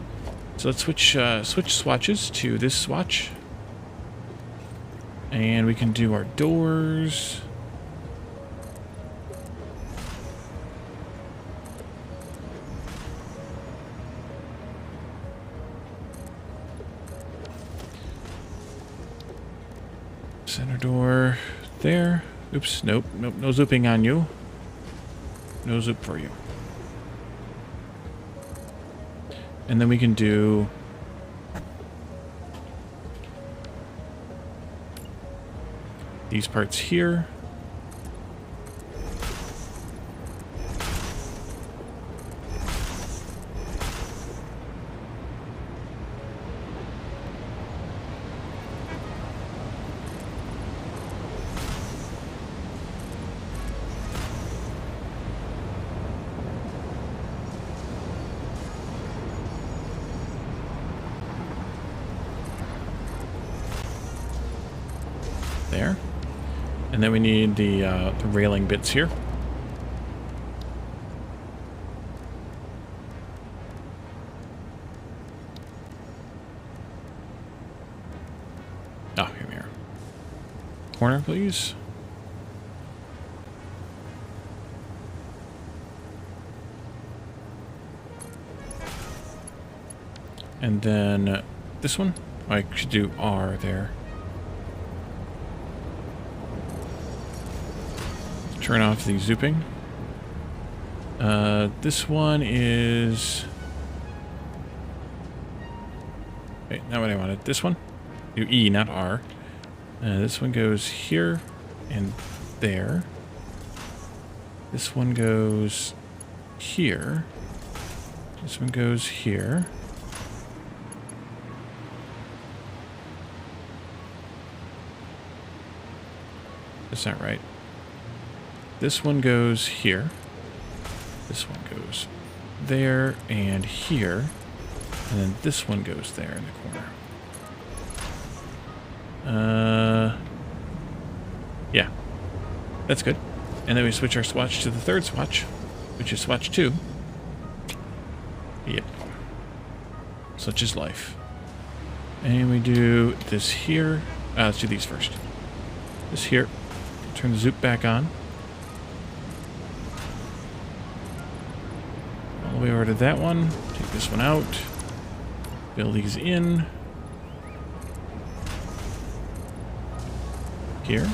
Speaker 1: So let's switch swatches to this swatch. And we can do our doors... Center door there. Oops, nope, nope, no zooping on you. No zoop for you. And then we can do... these parts here. And then we need the railing bits here. Oh, here we are. Corner, please. And then this one. I should do R there. Turn off the zooping. This one is... Wait, not what I wanted. This one? Do E, not R. This one goes here and there. This one goes here. This one goes here. That's not right. This one goes here. This one goes there and here. And then this one goes there in the corner. Yeah. That's good. And then we switch our swatch to the third swatch, which is swatch 2. Yep. Such is life. And we do this here. Let's do these first. This here. Turn the zoop back on. All the way over to that one. Take this one out. Fill these in. Here.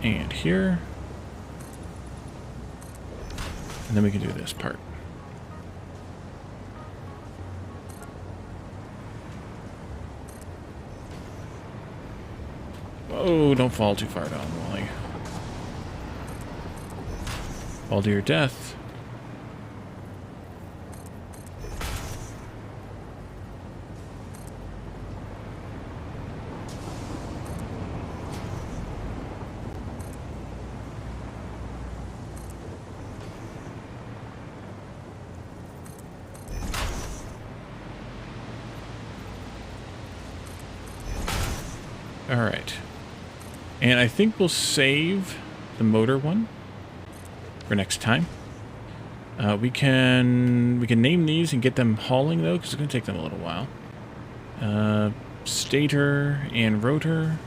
Speaker 1: And here. And then we can do this part. Oh, don't fall too far down, Wally. Fall to your death. All right. And I think we'll save the motor one for next time. We can name these and get them hauling though, because it's going to take them a little while. Stator and rotor.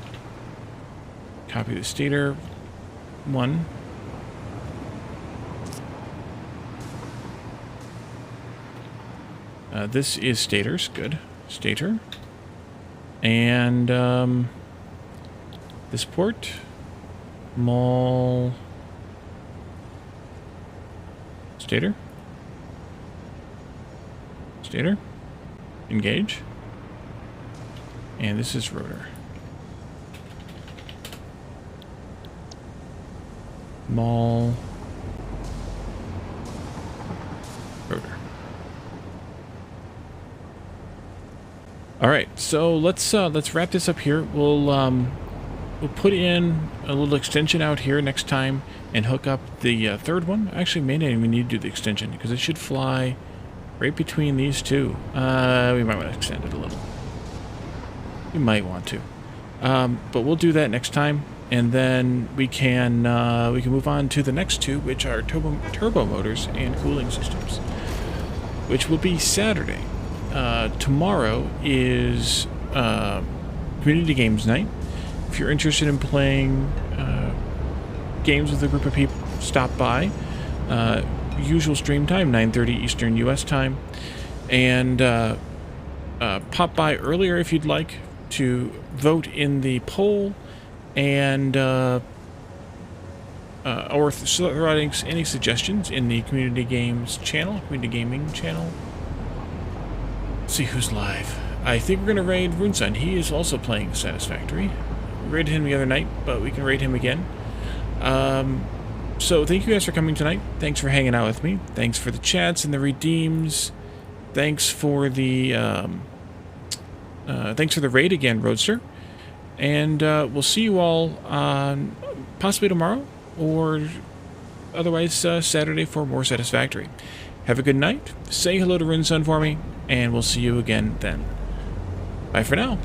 Speaker 1: Copy the stator one. This is stators. Good. Stator. And this port, mall, stator, stator, engage, and this is rotor. Mall, rotor. All right, so let's wrap this up here. We'll put in a little extension out here next time and hook up the third one. Actually, may not even need to do the extension because it should fly right between these two. We might want to extend it a little. We might want to, but we'll do that next time, and then we can move on to the next two, which are turbo motors and cooling systems, which will be Saturday. Tomorrow is community games night. If you're interested in playing games with a group of people, stop by. Usual stream time, 9:30 Eastern U.S. time. And pop by earlier if you'd like to vote in the poll and or providing any suggestions in the community games channel, community gaming channel. Let's see who's live. I think we're going to raid Runeson. He is also playing Satisfactory. Raided him the other night, but we can raid him again. So thank you guys for coming tonight. Thanks for hanging out with me. Thanks for the chats and the redeems. Thanks for the raid again, Roadster. And we'll see you all possibly tomorrow or otherwise Saturday for more Satisfactory. Have a good night. Say hello to Runeson for me, and we'll see you again then. Bye for now.